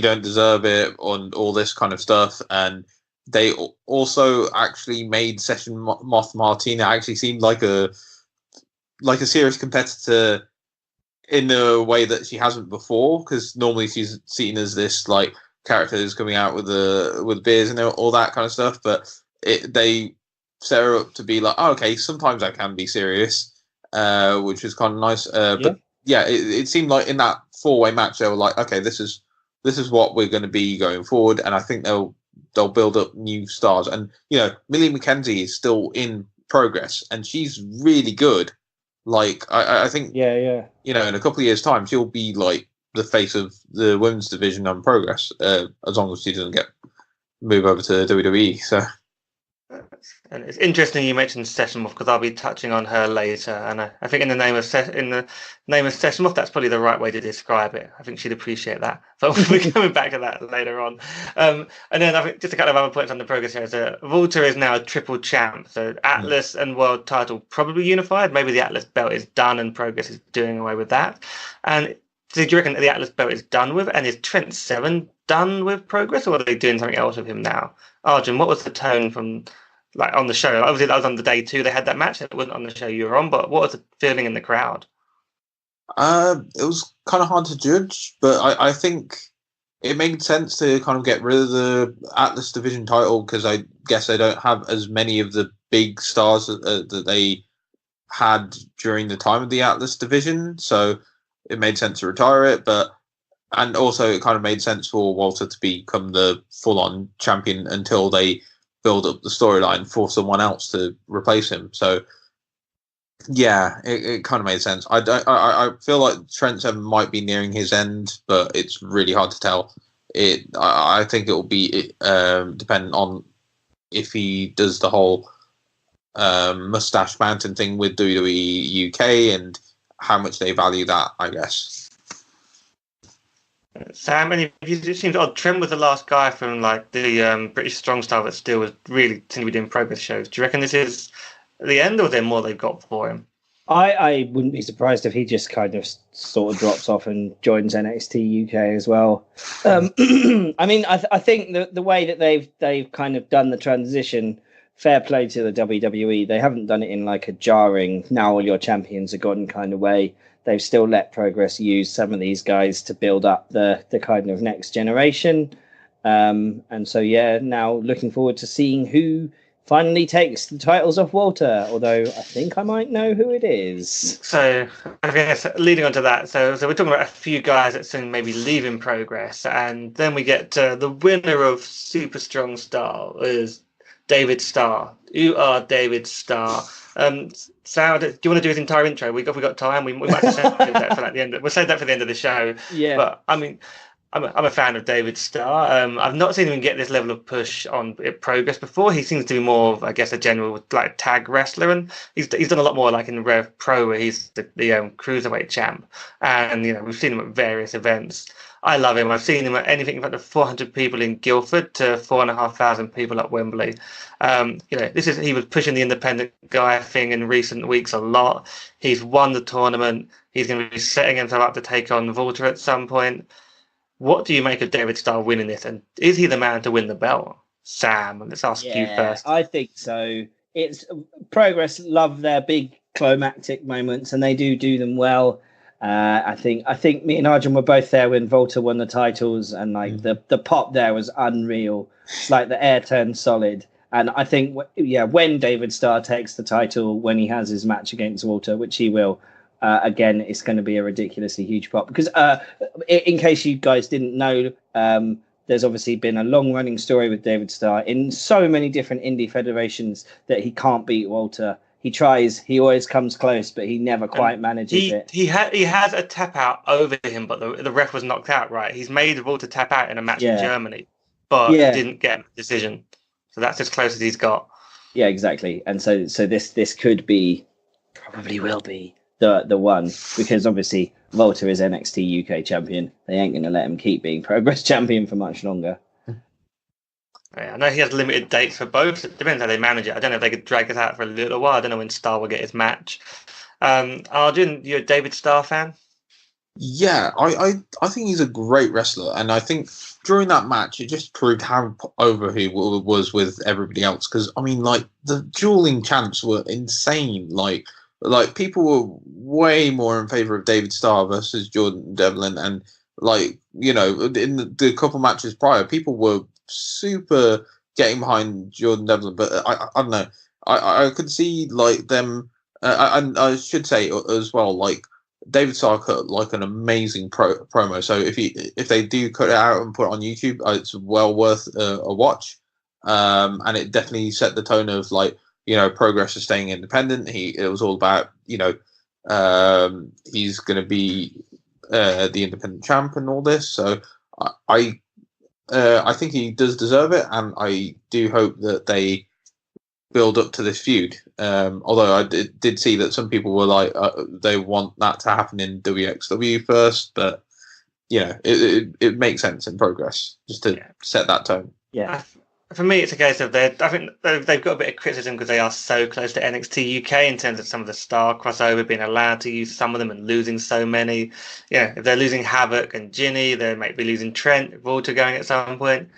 don't deserve it on all this kind of stuff, and they also actually made Session Moth Martina actually seem like a serious competitor in a way that she hasn't before, because normally she's seen as this like character who's coming out with beers and all that kind of stuff, but they set her up to be like, oh, okay, sometimes I can be serious, which was kind of nice. But yeah, it seemed like in that 4-way match they were like, okay, this is what we're going to be going forward, and I think they'll build up new stars. And Millie McKenzie is still in Progress, and she's really good. Like I think, in a couple of years' time, she'll be like the face of the women's division on Progress, as long as she doesn't move over to WWE. So.
And it's interesting you mentioned Session Moth because I'll be touching on her later, and I think in the name of Session Moth, that's probably the right way to describe it. I think she'd appreciate that. But we'll be coming back to that later on. And then I think just a couple of other points on the Progress here. So Walter is now a triple champ, so Atlas and World title probably unified. Maybe the Atlas belt is done and Progress is doing away with that. And do you reckon the Atlas belt is done with? And is Trent Seven done with Progress, or are they doing something else with him now? Arjun, what was the tone from like on the show? Obviously, that was on the day 2. They had that match. It wasn't on the show you were on, but what was the feeling in the crowd?
It was kind of hard to judge, but I think it made sense to kind of get rid of the Atlas division title because I guess they don't have as many of the big stars that they had during the time of the Atlas division. So it made sense to retire it, and also it kind of made sense for Walter to become the full-on champion until they build up the storyline for someone else to replace him. So yeah, it kind of made sense. I feel like Trent Seven might be nearing his end, but it's really hard to tell. I think it will be dependent on if he does the whole Mustache Mountain thing with WWE UK and how much they value that, I guess.
Sam, it seems odd. Trent was the last guy from like the British Strong Style that still was really seemed to be doing Progress shows. Do you reckon this is the end, or is there more they've got for him?
I wouldn't be surprised if he just kind of sort of drops off and joins NXT UK as well. I mean, I think the way that they've kind of done the transition, fair play to the WWE. They haven't done it in like a jarring, now all your champions are gone kind of way. They've still let Progress use some of these guys to build up the kind of next generation. And so, yeah, now looking forward to seeing who finally takes the titles off Walter, although I think I might know who it is.
So, I guess leading on to that, so we're talking about a few guys that soon maybe leaving Progress, and then we get the winner of Super Strong Style is David Starr. You are David Starr. Sal, do you want to do his entire intro? We got time. We might save that for like the end. We'll save that for the end of the show.
Yeah.
But I mean, I'm a fan of David Starr. I've not seen him get this level of push on Progress before. He seems to be more of, I guess, a general like tag wrestler, and he's done a lot more like in Rev-Pro, where he's the cruiserweight champ, and we've seen him at various events. I love him. I've seen him at anything from 400 people in Guildford to 4,500 people at Wembley. He was pushing the independent guy thing in recent weeks a lot. He's won the tournament. He's going to be setting himself up to take on Walter at some point. What do you make of David Starr winning this? And is he the man to win the belt? Sam, let's ask you first.
I think so. It's Progress love their big climactic moments, and they do them well. I think me and Arjun were both there when Walter won the titles, and like the pop there was unreal. It's like the air turned solid. And I think, when David Starr takes the title, when he has his match against Walter, which he will, again, it's going to be a ridiculously huge pop. Because in case you guys didn't know, there's obviously been a long-running story with David Starr in so many different indie federations that he can't beat Walter. He tries, he always comes close, but he never quite manages it.
He has a tap out over him, but the ref was knocked out, right? He's made Walter tap out in a match in Germany, but didn't get a decision. So that's as close as he's got.
Yeah, exactly. And so this could be, probably will be, the one, because obviously Walter is NXT UK champion. They ain't going to let him keep being Progress champion for much longer.
Yeah, I know he has limited dates for both. It depends how they manage it. I don't know if they could drag it out for a little while. I don't know when Starr will get his match. Arjun, you're a David Starr fan?
Yeah, I think he's a great wrestler, and I think during that match it just proved how over he was with everybody else. Because I mean, like the dueling chants were insane. Like people were way more in favor of David Starr versus Jordan Devlin, and in the couple matches prior, people were super getting behind Jordan Devlin. But I don't know. I could see like them. I should say as well, like David Starr cut like an amazing promo. So if they do cut it out and put it on YouTube, it's well worth a watch. And it definitely set the tone of like, Progress is staying independent. It was all about, he's going to be the independent champ and all this. So I think he does deserve it, and I do hope that they build up to this feud. Although I did see that some people were like, they want that to happen in WXW first, but it makes sense in Progress just to set that tone.
Yeah.
For me, it's a case of I think they've got a bit of criticism because they are so close to NXT UK in terms of some of the star crossover, being allowed to use some of them and losing so many. Yeah, if they're losing Havoc and Jinny, they might be losing Trent, Walter going at some point.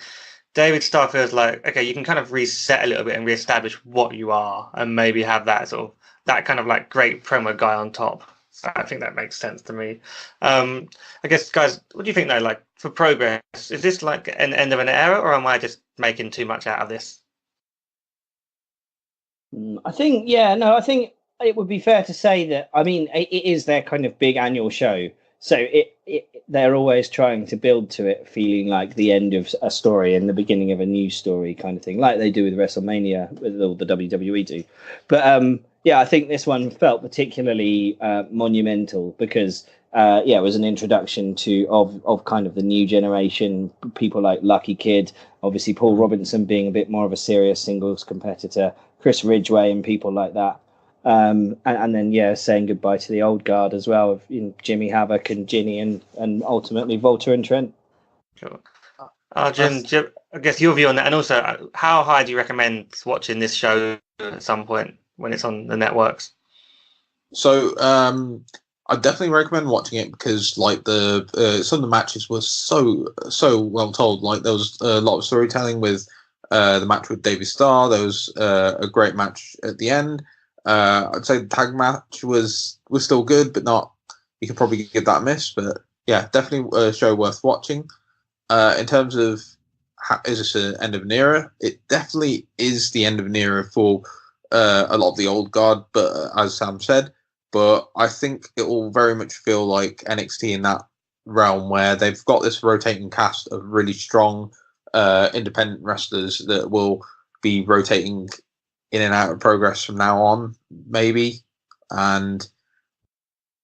David Starr feels like, okay, you can kind of reset a little bit and reestablish what you are, and maybe have that that kind of like great promo guy on top. So I think that makes sense to me. I guess, guys, what do you think though? Like for Progress, is this like an end of an era, or am I just making too much out of this?
I think it would be fair to say that. I mean, it is their kind of big annual show, so they're always trying to build to it, feeling like the end of a story and the beginning of a new story, kind of thing, like they do with WrestleMania, with all the WWE do. But I think this one felt particularly monumental because it was an introduction of kind of the new generation, people like Lucky Kid, obviously Paul Robinson being a bit more of a serious singles competitor, Chris Ridgway and people like that. And then saying goodbye to the old guard as well, of Jimmy Havoc and Jinny and ultimately Walter and Trent.
Sure. Arjun, I guess your view on that, and also how high do you recommend watching this show at some point when it's on the networks?
So I definitely recommend watching it because like the some of the matches were so well told. Like there was a lot of storytelling with the match with David Starr. There was a great match at the end. I'd say the tag match was still good, but not. You could probably give that a miss. But yeah, definitely a show worth watching. In terms of is this an end of an era? It definitely is the end of an era for a lot of the old guard. But as Sam said. But I think it will very much feel like NXT in that realm where they've got this rotating cast of really strong independent wrestlers that will be rotating in and out of Progress from now on, maybe. And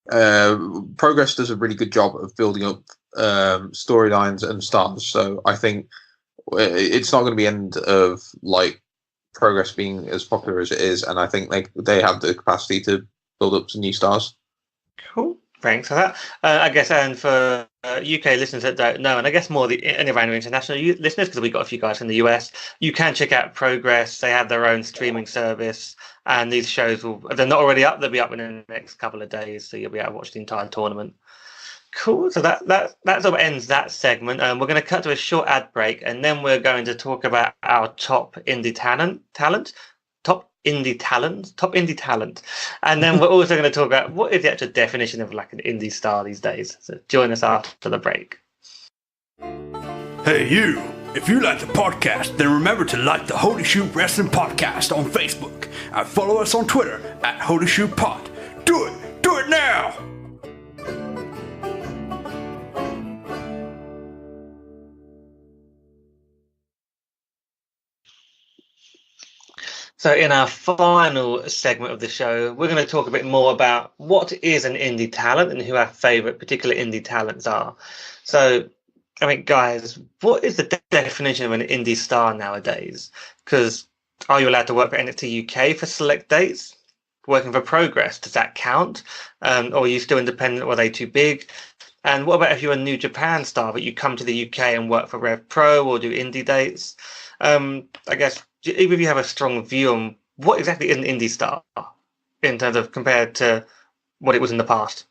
Progress does a really good job of building up storylines and stars. So I think it's not going to be end of like Progress being as popular as it is. And I think they have the capacity to build up some new stars.
Cool. Thanks for that. I guess, and for UK listeners that don't know, and I guess more any of our international listeners, because we've got a few guys from the US, you can check out Progress. They have their own streaming service, and these shows if they're not already up, they'll be up in the next couple of days, so you'll be able to watch the entire tournament. Cool. So that sort of ends that segment. We're going to cut to a short ad break, and then we're going to talk about our top indie talent. Top indie talent, and then we're also going to talk about what is the actual definition of like an indie star these days. So join us after the break.
Hey you, if you like the podcast, then remember to like the Holy Shoot Wrestling Podcast on Facebook and follow us on Twitter at Holy Shoot Pod. Do it now.
So in our final segment of the show, we're going to talk a bit more about what is an indie talent and who our favourite particular indie talents are. So, I mean, guys, what is the definition of an indie star nowadays? Because are you allowed to work for NXT UK for select dates? Working for Progress, does that count? Or are you still independent? Or are they too big? And what about if you're a New Japan star, but you come to the UK and work for Rev-Pro or do indie dates? I guess, even if you have a strong view on what exactly is an indie star in terms of compared to what it was in the past.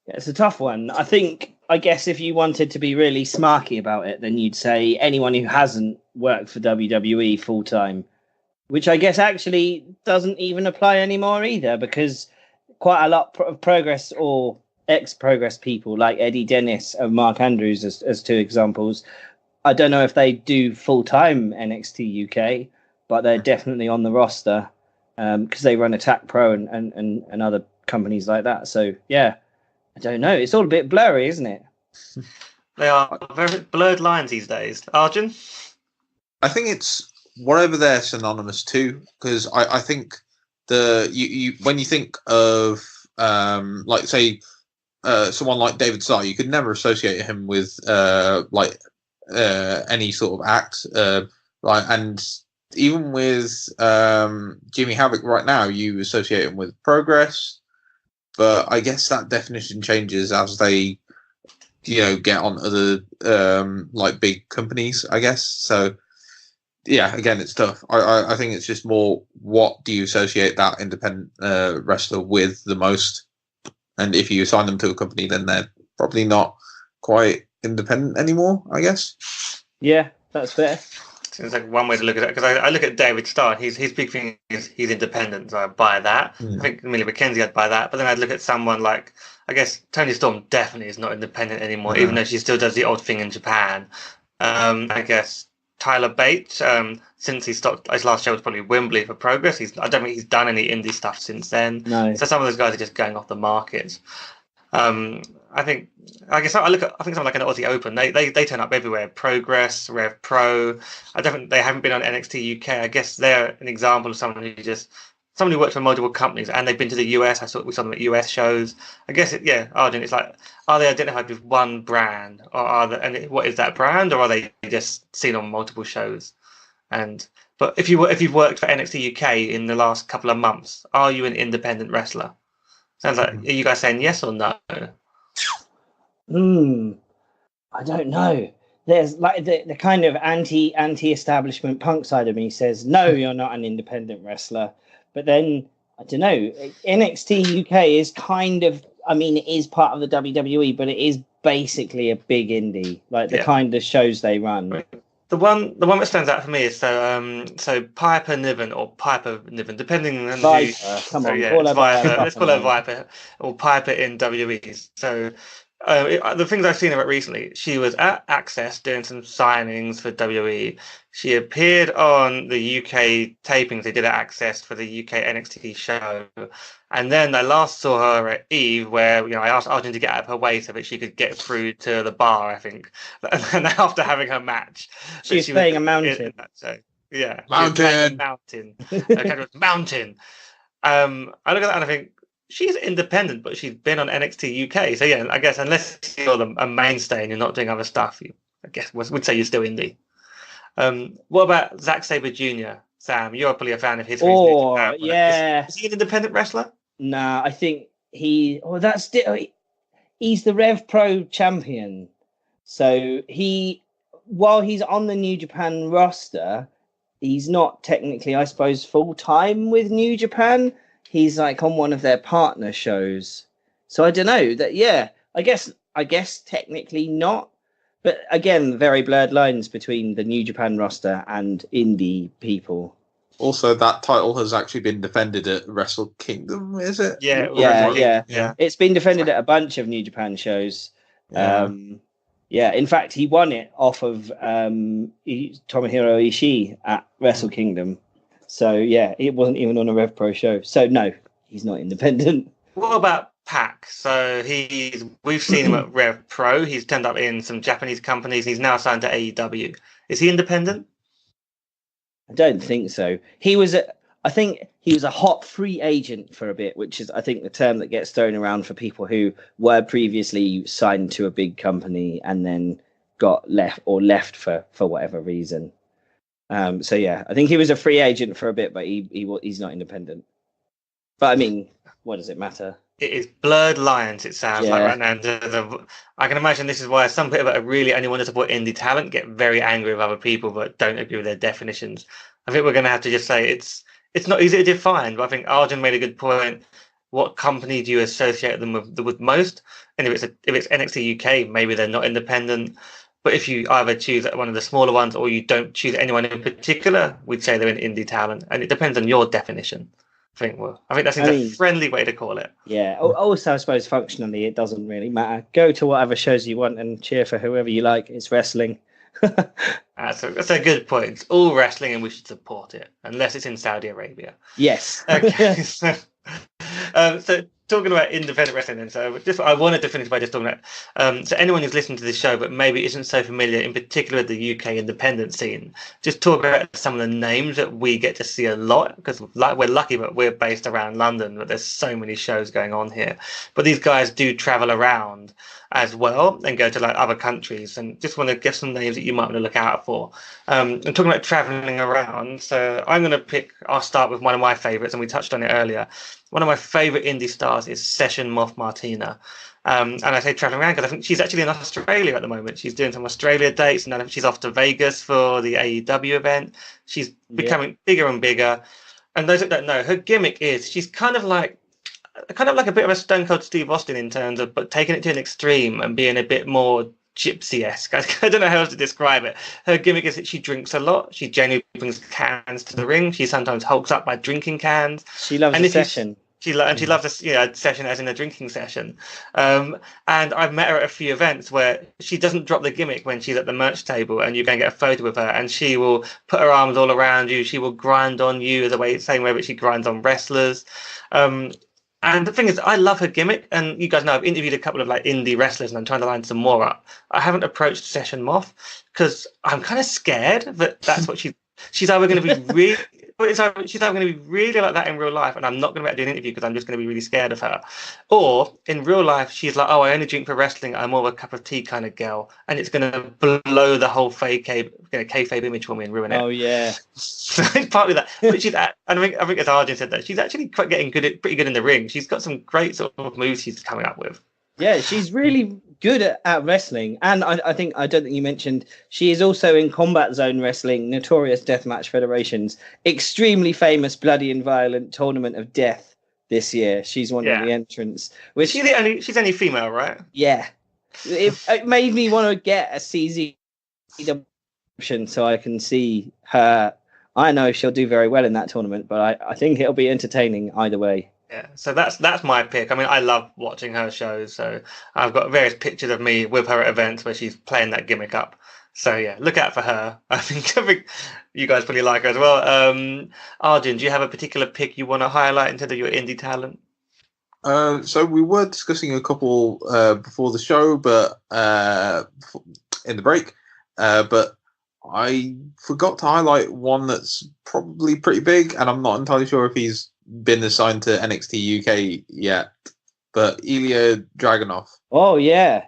Yeah, it's a tough one. I guess if you wanted to be really smarky about it, then you'd say anyone who hasn't worked for WWE full time, which I guess actually doesn't even apply anymore either, because quite a lot of Progress or ex-Progress people like Eddie Dennis and Mark Andrews as two examples, I don't know if they do full-time NXT UK, but they're definitely on the roster because they run Attack Pro and other companies like that. So, yeah, I don't know. It's all a bit blurry, isn't it?
They are very blurred lines these days. Arjun?
I think it's whatever they're synonymous to, because I think you when you think of, like, say, someone like David Starr, you could never associate him with, any sort of act, and even with Jimmy Havoc right now, you associate him with Progress, but I guess that definition changes as they, get on other big companies, I guess. So yeah, again, it's tough. I think it's just more what do you associate that independent wrestler with the most, and if you assign them to a company, then they're probably not quite independent anymore, I guess.
Yeah, that's fair.
Seems like one way to look at it, because I look at David Starr. His big thing is he's independent, so I buy that. I think Millie McKenzie, I'd buy that. But then I'd look at someone like, I guess Toni Storm definitely is not independent anymore, even though she still does the odd thing in Japan. I guess Tyler Bates, since he stopped, his last show was probably Wembley for Progress. I don't think he's done any indie stuff since then.
No.
So some of those guys are just going off the market. I think someone like an Aussie Open, they turn up everywhere. Progress, Rev-Pro. They haven't been on NXT UK. I guess they're an example of someone who works for multiple companies and they've been to the US. We saw them at US shows. I guess Arjun, it's like, are they identified with one brand, or what is that brand, or are they just seen on multiple shows? But if you've worked for NXT UK in the last couple of months, are you an independent wrestler? Sounds like, are you guys saying yes or no?
I don't know. There's like the kind of anti-establishment punk side of me says, no, you're not an independent wrestler. But then I don't know. NXT UK is kind of, I mean, it is part of the WWE, but it is basically a big indie, like the kind of shows they run.
The one that stands out for me is so Piper Niven or Piper Niven, depending on
Viper. Come on,
Viper. Let's call her Viper or Piper in WWE. So the things I've seen of it recently, she was at Access doing some signings for WWE. She appeared on the UK tapings they did at Access for the UK NXT show. And then I last saw her at Eve, where I asked Arjun to get out of her way so that she could get through to the bar, I think. And after having her match,
she was playing a mountain.
Yeah,
mountain.
Okay, it was mountain. I look at that and I think she's independent, but she's been on NXT UK. So yeah, I guess unless you're a mainstay and you're not doing other stuff, I guess we'd say you're still indie. What about Zack Sabre Jr.? Sam, you're probably a fan of his.
Oh, yeah.
Is he an independent wrestler?
Nah, I think he's the Rev-Pro champion. So while he's on the New Japan roster, he's not technically, I suppose, full-time with New Japan. He's like on one of their partner shows. So I don't know that. Yeah, I guess technically not. But again, very blurred lines between the New Japan roster and indie people.
Also, that title has actually been defended at Wrestle Kingdom, is it?
Yeah. It's been defended at a bunch of New Japan shows.
Yeah.
In fact, he won it off of Tomohiro Ishii at Wrestle Kingdom. So, yeah, it wasn't even on a Rev-Pro show. So, no, he's not independent.
What about Pac? So we've seen him at Rev-Pro. He's turned up in some Japanese companies. He's now signed to AEW. Is he independent?
I don't think so. I think he was a hot free agent for a bit, which is, I think, the term that gets thrown around for people who were previously signed to a big company and then got left for whatever reason. So yeah, I think he was a free agent for a bit, but he's not independent. But I mean, what does it matter?
It is blurred lines, it sounds like right now. I can imagine this is why some people that really only want to support indie talent get very angry with other people but don't agree with their definitions. I think we're going to have to just say it's not easy to define, but I think Arjun made a good point. What company do you associate them with most? And if it's NXT UK, maybe they're not independent. But if you either choose one of the smaller ones or you don't choose anyone in particular, we'd say they're an indie talent. And it depends on your definition. I think that's a friendly way to call it.
Yeah. Also, I suppose functionally, it doesn't really matter. Go to whatever shows you want and cheer for whoever you like. It's wrestling.
That's a good point. It's all wrestling, and we should support it, unless it's in Saudi Arabia.
Yes.
Okay. So talking about independent wrestling, then. So I wanted to finish by just talking about. So anyone who's listening to this show but maybe isn't so familiar, in particular with the UK independent scene, just talk about some of the names that we get to see a lot, because we're lucky, but we're based around London, but there's so many shows going on here. But these guys do travel around as well and go to like other countries, and just want to give some names that you might want to look out for. And talking about traveling around, so I'll start with one of my favorites, and we touched on it earlier. One of my favorite indie stars is Session Moth Martina. And I say traveling around because I think she's actually in Australia at the moment. She's doing some Australia dates, and then she's off to Vegas for the AEW event. She's becoming bigger and bigger. And those that don't know, her gimmick is she's kind of like a bit of a Stone Cold Steve Austin in terms of, but taking it to an extreme and being a bit more gypsy-esque. I don't know how else to describe it. Her gimmick is that she drinks a lot. She genuinely brings cans to the ring. She sometimes hulks up by drinking cans.
She loves a session.
She loves a session as in a drinking session. And I've met her at a few events where she doesn't drop the gimmick when she's at the merch table and you go and get a photo with her, and she will put her arms all around you. She will grind on you same way that she grinds on wrestlers. And the thing is, I love her gimmick, and you guys know I've interviewed a couple of like indie wrestlers, and I'm trying to line some more up. I haven't approached Session Moth because I'm kind of scared that that's what she's either going to be really. She's either going to be really like that in real life, and I'm not going to be able to do an interview because I'm just going to be really scared of her. Or in real life, she's like, oh, I only drink for wrestling. I'm more of a cup of tea kind of girl, and it's going to blow the whole kayfabe image for me and ruin it.
Oh yeah.
So it's partly that, but I think as Arjun said that she's actually quite pretty good in the ring. She's got some great sort of moves she's coming up with.
Yeah, she's really good at wrestling. And I don't think you mentioned, she is also in Combat Zone Wrestling, Notorious Deathmatch Federation's extremely famous Bloody and Violent Tournament of Death this year. She's one of the entrants. Which
she's only female, right?
Yeah. It made me want to get a CZ option so I can see her. I know she'll do very well in that tournament, but I think it'll be entertaining either way.
Yeah, so that's my pick. I mean, I love watching her shows, so I've got various pictures of me with her at events where she's playing that gimmick up. So yeah, look out for her. I think you guys probably like her as well. Arjun, do you have a particular pick you want to highlight in terms of your indie talent?
So we were discussing a couple before the show, but in the break, but I forgot to highlight one that's probably pretty big, and I'm not entirely sure if he's been assigned to NXT UK yet, but Ilya Dragunov.
Oh yeah.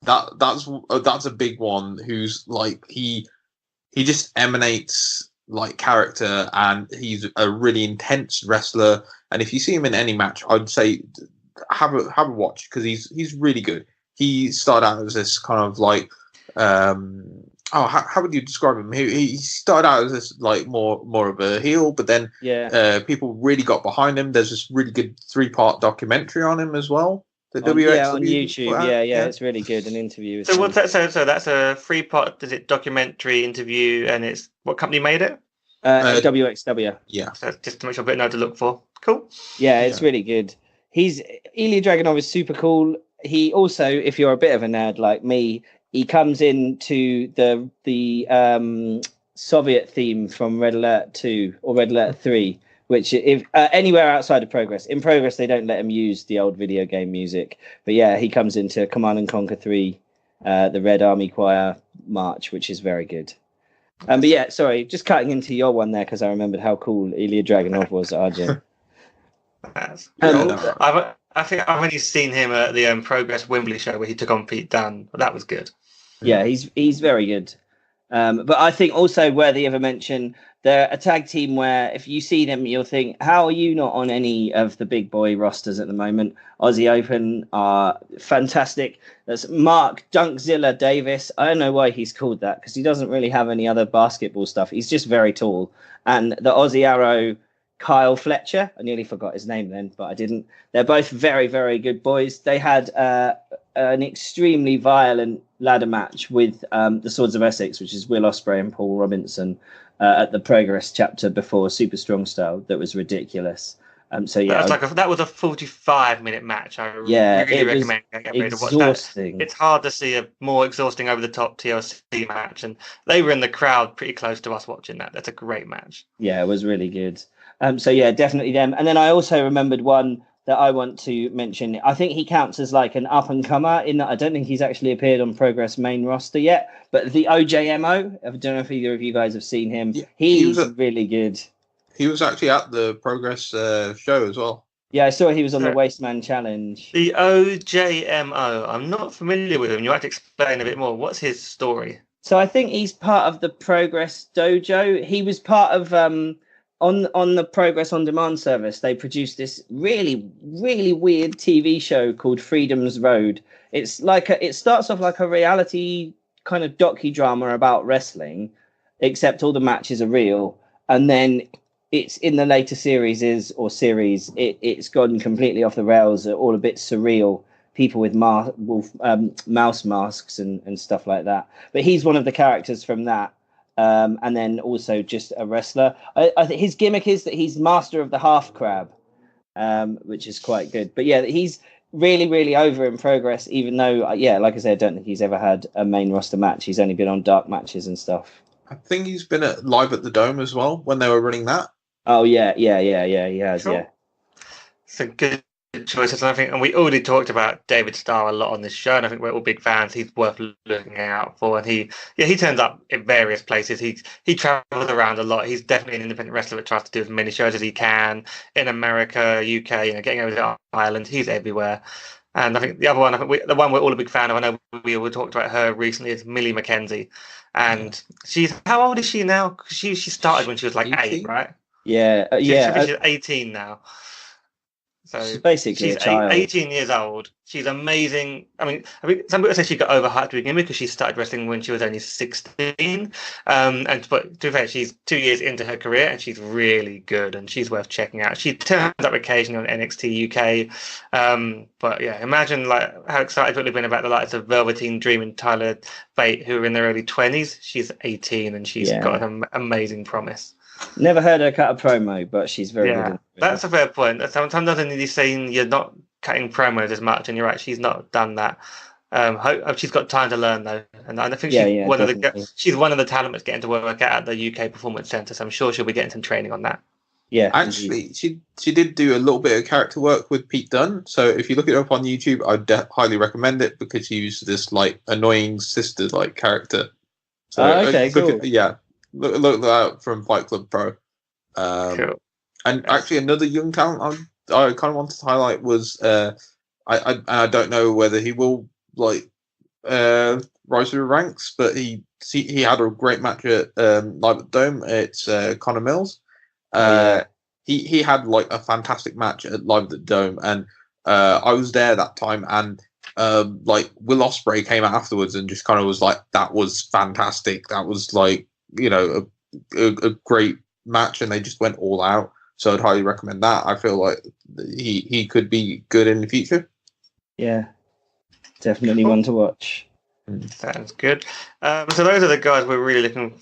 That's a big one. Who's like he just emanates like character, and he's a really intense wrestler. And if you see him in any match, I'd say have a watch, because he's really good. He started out as this kind of like how would you describe him? He started out as this like more of a heel, but then people really got behind him. There's this really good 3-part documentary on him as well.
On YouTube. Yeah, it's really good. An interview.
So what's that? So that's a 3-part. Is it documentary interview? And it's what company made it?
WXW.
Yeah.
So just to make sure a bit know to look for. Cool.
Yeah, it's really good. Ilya Dragunov is super cool. He also, if you're a bit of a nerd like me, he comes into the Soviet theme from Red Alert 2 or Red Alert 3, which if anywhere outside of Progress. In Progress, they don't let him use the old video game music. But yeah, he comes into Command and Conquer 3, the Red Army Choir March, which is very good. But yeah, sorry, just cutting into your one there because I remembered how cool Ilya Dragunov was, Arjun.
I think I've only seen him at the Progress Wembley show where he took on Pete Dunne, but that was good.
Yeah, he's very good. But I think also worthy of a mention, they're a tag team where if you see them, you'll think, how are you not on any of the big boy rosters at the moment? Aussie Open are fantastic. That's Mark Dunkzilla Davis. I don't know why he's called that, because he doesn't really have any other basketball stuff. He's just very tall. And the Aussie Arrow, Kyle Fletcher. I nearly forgot his name then, but I didn't. They're both very, very good boys. They had an extremely violent ladder match with the Swords of Essex, which is Will Ospreay and Paul Robinson, at the Progress chapter before Super Strong Style. That was ridiculous. So yeah,
that was a 45-minute match. I really recommend getting ready to watch that. It's hard to see a more exhausting over the top TLC match, and they were in the crowd pretty close to us watching that. That's a great match.
Yeah, it was really good. So yeah, definitely them. And then I also remembered one that I want to mention. I think he counts as like an up and comer in that I don't think he's actually appeared on Progress main roster yet. But the OJMO, I don't know if either of you guys have seen him. Yeah, he's really good.
He was actually at the Progress show as well.
Yeah, I saw he was on the Wasteman Challenge.
The OJMO. I'm not familiar with him. You have to explain a bit more. What's his story?
So I think he's part of the Progress Dojo. He was part of on the Progress On Demand service. They produced this really, really weird TV show called Freedom's Road. It's like it starts off like a reality kind of docudrama about wrestling, except all the matches are real. And then it's in the later series, it's gone completely off the rails, all a bit surreal. People with mouse masks and stuff like that. But he's one of the characters from that. And then also just a wrestler. I think his gimmick is that he's master of the half crab, which is quite good. But yeah, he's really, really over in Progress, even though, like I said, I don't think he's ever had a main roster match. He's only been on dark matches and stuff. I
think he's been live at the Dome as well when they were running that.
Oh, yeah, he has, sure. Yeah.
It's a good choices, and we already talked about David Starr a lot on this show, and I think we're all big fans. He's worth looking out for, and he turns up in various places. He travels around a lot. He's definitely an independent wrestler that tries to do as many shows as he can in America, UK, getting over to Ireland. He's everywhere. And I think the other one, the one we're all a big fan of, I know we talked about her recently, is Millie McKenzie, and she's, how old is she now? She started when she was like 8, right?
Yeah,
She's 18 now. So
she's basically a child.
18 years old. She's amazing. I mean, some people say she got overhyped to begin with because she started wrestling when she was only 16. But to be fair, she's 2 years into her career and she's really good and she's worth checking out. She turns up occasionally on NXT UK. But yeah, imagine like how excited would have been about the likes of Velveteen Dream and Tyler Bate, who are in their early 20s. She's 18 and she's got an amazing promise.
Never heard her cut a promo, but she's very good.
That's a fair point. Sometimes in these scenes, you're not cutting promos as much, and you're right, she's not done that. She's got time to learn though, and I think she's one of the talent that's getting to work out at the UK Performance Centre, so I'm sure she'll be getting some training on that.
Yeah,
actually, she did do a little bit of character work with Pete Dunne. So if you look it up on YouTube, I'd highly recommend it because she used this like annoying sister like character. So
cool.
Look that out from Fight Club Pro.
Cool.
And actually, another young talent I kind of wanted to highlight was I don't know whether he will like rise through the ranks, but he had a great match at Live at Dome. It's Connor Mills. He had like a fantastic match at Live at the Dome, and I was there that time, and like Will Ospreay came out afterwards and just kind of was like, that was fantastic. That was like, you know, a great match, and they just went all out. So I'd highly recommend that. I feel like he could be good in the future.
Yeah, definitely one to watch.
Sounds good. So those are the guys we're really looking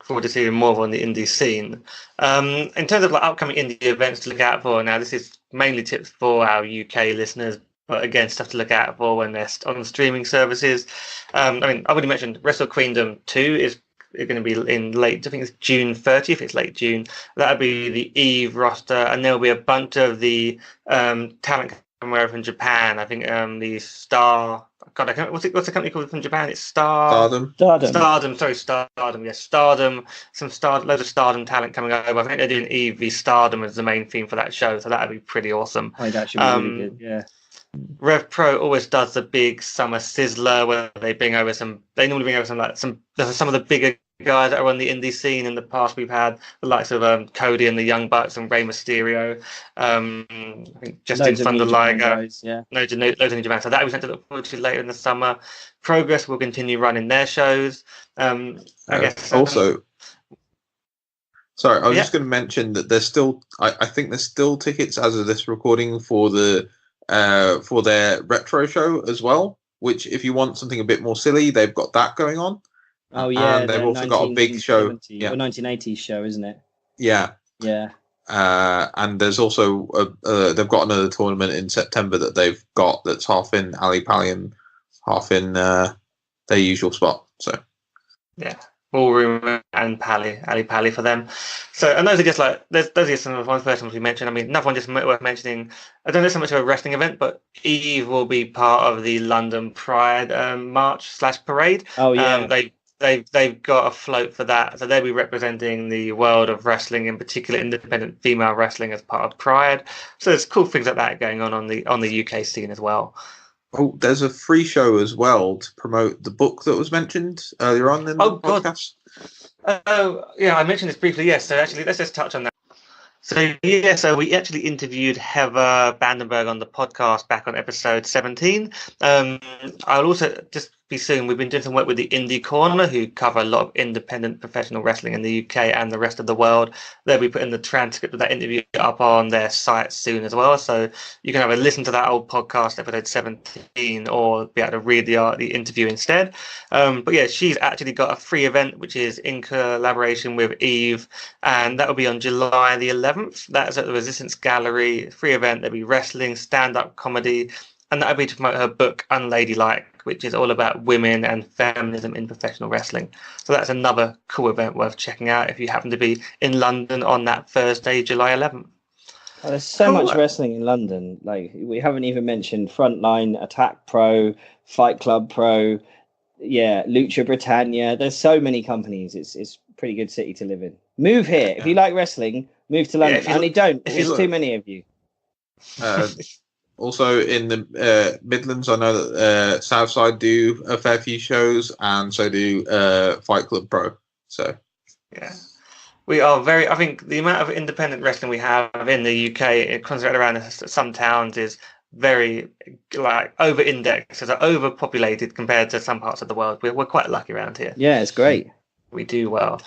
forward to seeing more of on the indie scene. In terms of like upcoming indie events to look out for, now this is mainly tips for our UK listeners, but again, stuff to look out for when they're on streaming services. I mean, I already mentioned Wrestle Queendom 2 is going to be in late, I think it's June 30th, it's late June. That'll be the Eve roster, and there'll be a bunch of the talent coming over from Japan. I think the Star, God, what's the company called from Japan? It's Stardom. Sorry, Stardom. Yes, Stardom. Loads of Stardom talent coming over. I think they're doing Eve v Stardom as the main theme for that show, so that'd be pretty awesome.
I'd actually be really good. Yeah.
Rev-Pro always does the big summer Sizzler where they normally bring over some of the bigger guys that are on the indie scene. In the past, we've had the likes of Cody and the Young Bucks and Rey Mysterio. I think Justin Thunder Liger. Loads of New Japan. So that we sent to look forward to later in the summer. Progress will continue running their shows. I guess
also. Sorry, I was just going to mention that there's still. I think there's still tickets as of this recording for their retro show as well, which if you want something a bit more silly, they've got that going on.
Oh yeah,
and they've also got a big show.
Yeah, 1980s show, isn't it?
Yeah.
Yeah.
And there's also they've got another tournament in September that they've got that's half in Ali Pali and half in their usual spot. So
yeah. Ballroom and Ali Pali for them. So, and those are just like, those are some of the first ones we mentioned. I mean, another one just worth mentioning, I don't know so much of a wrestling event, but Eve will be part of the London Pride march/parade.
Oh, yeah.
They've got a float for that. So they'll be representing the world of wrestling, in particular independent female wrestling as part of Pride. So there's cool things like that going on the UK scene as well.
Oh, there's a free show as well to promote the book that was mentioned earlier on in the podcast.
Oh, yeah, I mentioned this briefly, yes. So actually, let's just touch on that. So we actually interviewed Heather Vandenberg on the podcast back on episode 17. I'll also just be soon. We've been doing some work with the Indie Corner, who cover a lot of independent professional wrestling in the UK and the rest of the world. They'll be putting the transcript of that interview up on their site soon as well. So you can have a listen to that old podcast, episode 17, or be able to read the interview instead. But yeah, she's actually got a free event, which is in collaboration with Eve, and that will be on July the 11th. That's at the Resistance Gallery, free event. There'll be wrestling, stand-up comedy, and that'll be to promote her book, Unladylike, which is all about women and feminism in professional wrestling. So that's another cool event worth checking out if you happen to be in London on that Thursday, July 11th.
Oh, there's so much wrestling in London. Like, we haven't even mentioned Frontline, Attack Pro, Fight Club Pro, Lucha Britannia. There's so many companies. It's a pretty good city to live in. Move here. If you like wrestling, move to London. There's too many of you.
Also in the Midlands, I know that Southside do a fair few shows, and so do Fight Club Pro. So
yeah. We are very. I think the amount of independent wrestling we have in the UK, concentrated around some towns, is very like over-indexed, so overpopulated compared to some parts of the world. We're quite lucky around here.
Yeah, it's great.
We do well.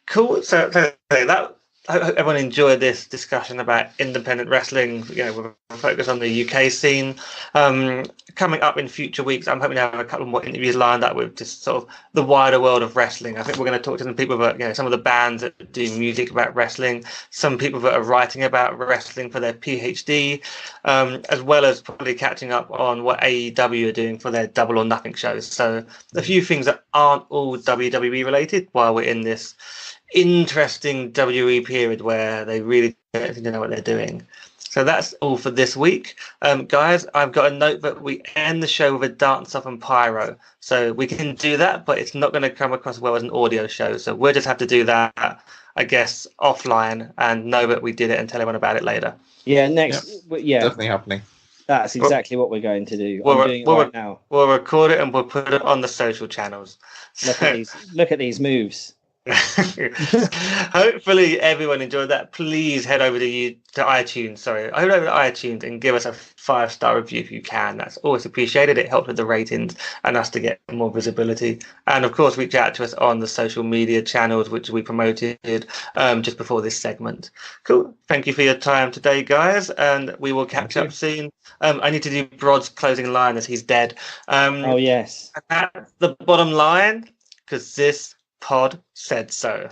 Cool. So that. I hope everyone enjoyed this discussion about independent wrestling. We'll focus on the UK scene. Coming up in future weeks, I'm hoping to have a couple more interviews lined up with just sort of the wider world of wrestling. I think we're going to talk to some people about, some of the bands that do music about wrestling, some people that are writing about wrestling for their PhD, as well as probably catching up on what AEW are doing for their Double or Nothing shows. So a few things that aren't all WWE related while we're in this interesting WWE period where they really don't seem to know what they're doing. So that's all for this week. Guys, I've got a note that we end the show with a dance-off and pyro. So we can do that, but it's not going to come across well as an audio show. So we'll just have to do that, I guess, offline and know that we did it and tell everyone about it later.
Yeah,
definitely happening.
That's exactly what we're going to do. I'm doing it right now.
We'll record it and we'll put it on the social channels.
Look at these moves.
Hopefully everyone enjoyed that. Please head over to iTunes. Head over to iTunes and give us a 5-star review if you can. That's always appreciated. It helps with the ratings and us to get more visibility. And of course, reach out to us on the social media channels which we promoted just before this segment. Cool. Thank you for your time today, guys, and we will catch up soon. I need to do Brod's closing line as he's dead.
Oh yes.
That's the bottom line, because this pod said so.